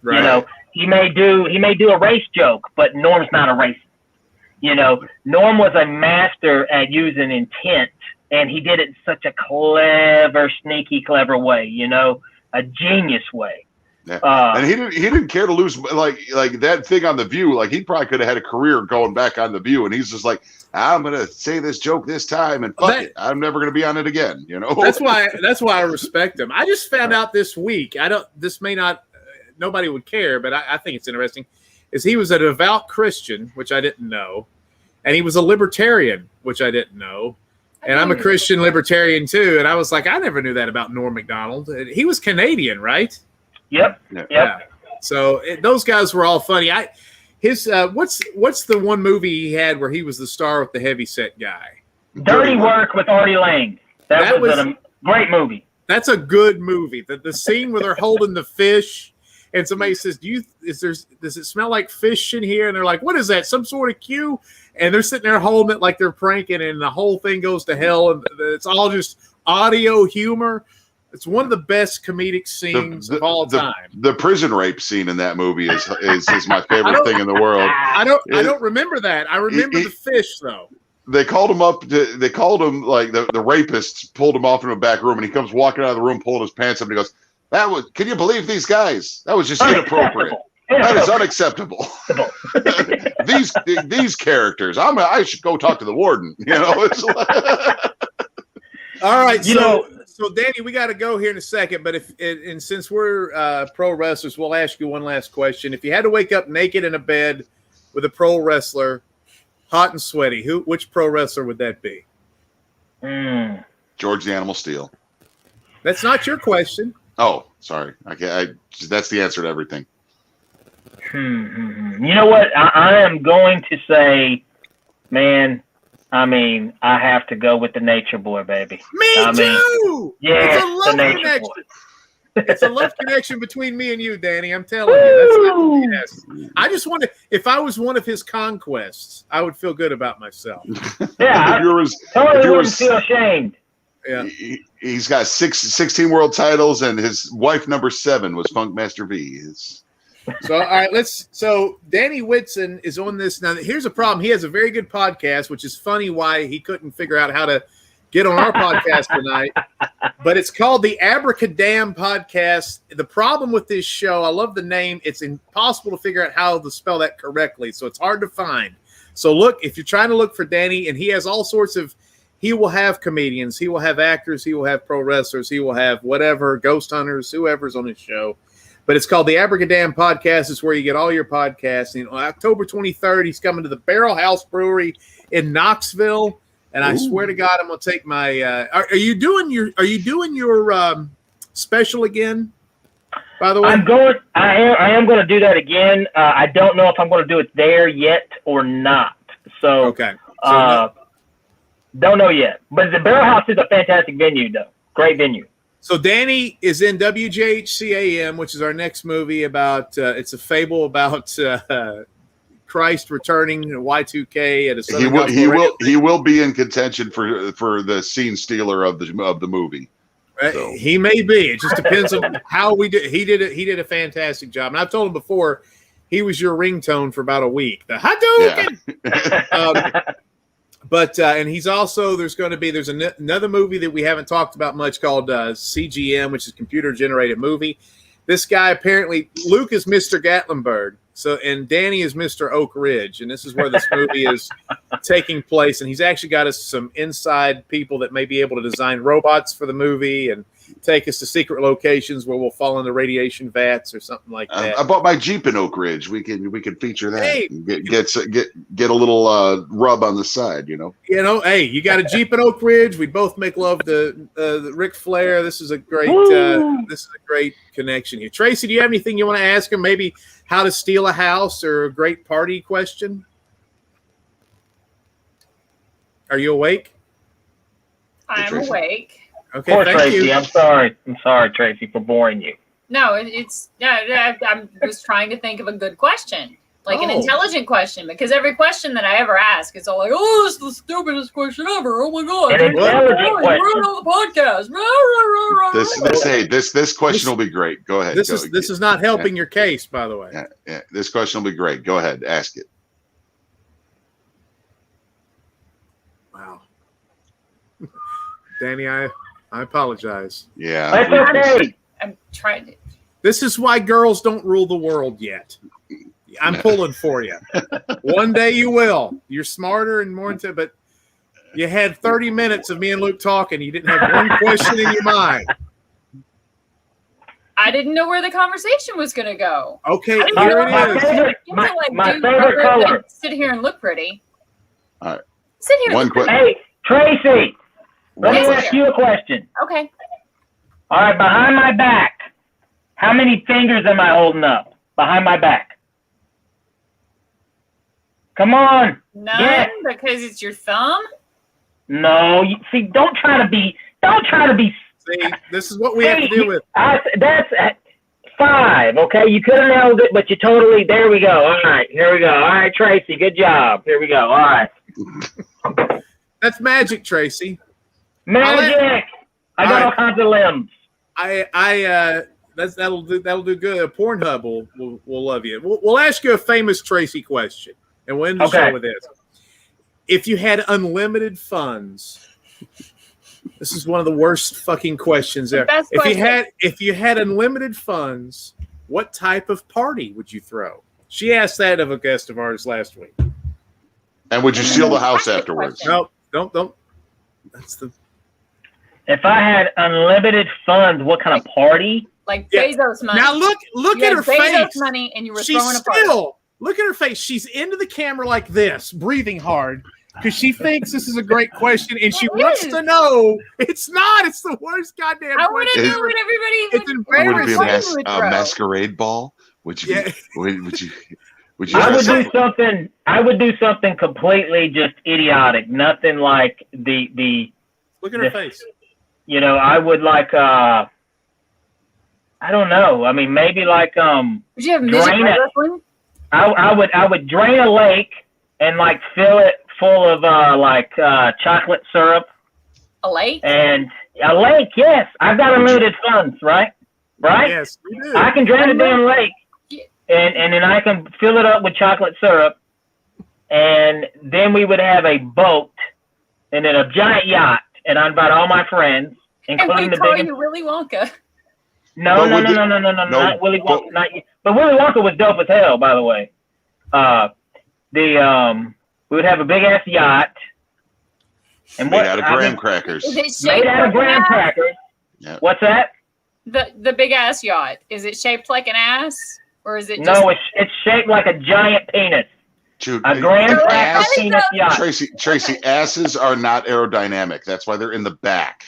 Right. He may do a race joke, but Norm's not a racist. Norm was a master at using intent, and he did it in such a clever, sneaky, clever way, a genius way. Yeah. And he didn't care to lose, like that thing on The View. Like, he probably could have had a career going back on The View, and he's just like, I'm gonna say this joke this time, and fuck it, I'm never gonna be on it again. That's why I respect him. I just found out this week. This may not, nobody would care, but I think it's interesting. Is he was a devout Christian, which I didn't know, and he was a libertarian, which I didn't know, and I'm a Christian libertarian too, and I was like, I never knew that about Norm Macdonald. He was Canadian, right? Yep. Yeah. So those guys were all funny. What's the one movie he had where he was the star with the heavyset guy? Dirty Work with Artie Lang. That was a great movie. That's a good movie. The scene where they're holding the fish. And somebody says, does it smell like fish in here? And they're like, what is that? Some sort of cue? And they're sitting there holding it like they're pranking, and the whole thing goes to hell. And it's all just audio humor. It's one of the best comedic scenes of all time. The prison rape scene in that movie is my favorite thing in the world. I don't remember that. I remember the fish though. They called him up. They called him, like, the rapists pulled him off in a back room, and he comes walking out of the room, pulling his pants up, and he goes, can you believe these guys? That was just inappropriate. That is unacceptable. these characters. I should go talk to the warden. It's like... All right. So Danny, we got to go here in a second. But since we're pro wrestlers, we'll ask you one last question. If you had to wake up naked in a bed with a pro wrestler, hot and sweaty, which pro wrestler would that be? George the Animal Steel. That's not your question. Oh, sorry. That's the answer to everything. You know what? I am going to say, man. I mean, I have to go with the Nature Boy, baby. Me too. Yeah, it's a love the Nature connection. Boy. It's a love connection between me and you, Danny. I'm telling you. Yes. I just wanted. If I was one of his conquests, I would feel good about myself. Yeah, I totally wouldn't feel ashamed. Yeah, he's got 16 world titles, and his wife number 7 was Funkmaster V. So all right, so Danny Whitson is on this now. Here's a problem. He has a very good podcast, which is funny why he couldn't figure out how to get on our podcast tonight. But it's called the Abracadam Podcast. The problem with this show, I love the name. It's impossible to figure out how to spell that correctly, so it's hard to find. So look, if you're trying to look for Danny, and he has all sorts of, he will have comedians, he will have actors, he will have pro wrestlers, he will have whatever, ghost hunters, whoever's on his show. But it's called the Abracadam Podcast. It's where you get all your podcasts. And on October 23rd, he's coming to the Barrel House Brewery in Knoxville. And I swear to God, I'm going to take my. Are you doing your special again? By the way, I am going to do that again. I don't know if I'm going to do it there yet or not. So okay. So don't know yet. But the Barrel House is a fantastic venue, though. Great venue. So Danny is in WJHC AM, which is our next movie about. It's a fable about Christ returning to Y2K at a Southern he will be in contention for the scene stealer of the movie. So. He may be. It just depends on how we did. He did a fantastic job, and I've told him before. He was your ringtone for about a week. The Hadouken. Yeah. But and he's also there's another movie that we haven't talked about much called CGM, which is Computer Generated Movie. This guy apparently Luke is Mr. Gatlinburg, and Danny is Mr. Oak Ridge, and this is where this movie is taking place. And he's actually got us some inside people that may be able to design robots for the movie and take us to secret locations where we'll fall into radiation vats or something like that. I bought my Jeep in Oak Ridge. We can feature that. Hey, get a little rub on the side, Hey, you got a Jeep in Oak Ridge. We both make love to Ric Flair. This is a great connection here. Tracy, do you have anything you want to ask him? Maybe how to steal a house or a great party question? Are you awake? I'm awake. Okay, poor thank Tracy. you. I'm sorry, Tracy, for boring you. No, I was trying to think of a good question, like an intelligent question, because every question that I ever ask is all like, "Oh, it's the stupidest question ever! Oh my god!" An intelligent question. We're on the podcast. This question will be great. Go ahead. This is not helping your case, by the way. Yeah. This question will be great. Go ahead, ask it. Wow, Danny, I apologize. Yeah. That's okay. I'm trying to. This is why girls don't rule the world yet. I'm pulling for you. One day you will. You're smarter and more into, but you had 30 minutes of me and Luke talking. You didn't have one question in your mind. I didn't know where the conversation was going to go. Okay, here it is. My favorite color. Sit here and look pretty. All right. Sit here. Hey, Tracy. Let me ask you a question. Okay. All right, behind my back, how many fingers am I holding up behind my back? Come on. None, because it's your thumb? No, see, don't try to be. See, this is what we have to deal with. That's 5, okay? You could have nailed it, but you totally, there we go. All right, here we go. All right, Tracy, good job. Here we go. All right. That's magic, Tracy. Magic. I got all kinds of limbs. That'll do good. Pornhub will love you. We'll ask you a famous Tracy question, and we'll end the show with this. If you had unlimited funds, this is one of the worst fucking questions ever. If you had unlimited funds, what type of party would you throw? She asked that of a guest of ours last week. And would you steal the house afterwards? No, don't. That's the. If I had unlimited funds, what kind of party? Like Bezos money. Now look at her Bezos face. Money, and you were She's throwing a party. Look at her face. She's into the camera like this, breathing hard, because she thinks this is a great question, and she wants to know. It's not. It's the worst goddamn I want to question. know what everybody. It's embarrassing. Would it be a masquerade ball? Would you? Yeah. Would you? I would do something completely just idiotic. Nothing like the. Look at her face. You know, I would like. I don't know. I mean, maybe like Would you have midget wrestling? I would drain a lake and like fill it full of chocolate syrup. A lake? And a lake, yes. I've got unlimited funds, right? Right? Yes, you do. I can drain a damn lake, and then I can fill it up with chocolate syrup, and then we would have a boat, and then a giant yacht, and I'd invite all my friends, including and the call biggest. you Willy Wonka. No, not Willy Wonka. Not you. But Willy Wonka was dope as hell, by the way. We would have a big ass yacht. And made out of graham crackers. Made out of graham crackers. Yeah. What's that? The big ass yacht. Is it shaped like an ass, or is it? Just... No, it's shaped like a giant penis. Dude, a graham cracker penis yacht. Tracy, asses are not aerodynamic. That's why they're in the back.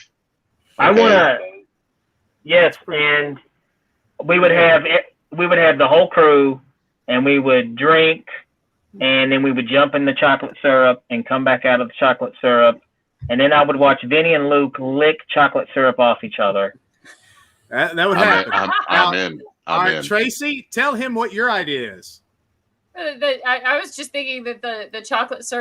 Okay. I wanna. Yes, and we would have the whole crew, and we would drink, and then we would jump in the chocolate syrup and come back out of the chocolate syrup, and then I would watch Vinny and Luke lick chocolate syrup off each other. That would happen. I'm in. All right, Tracy, tell him what your idea is. I was just thinking that the chocolate syrup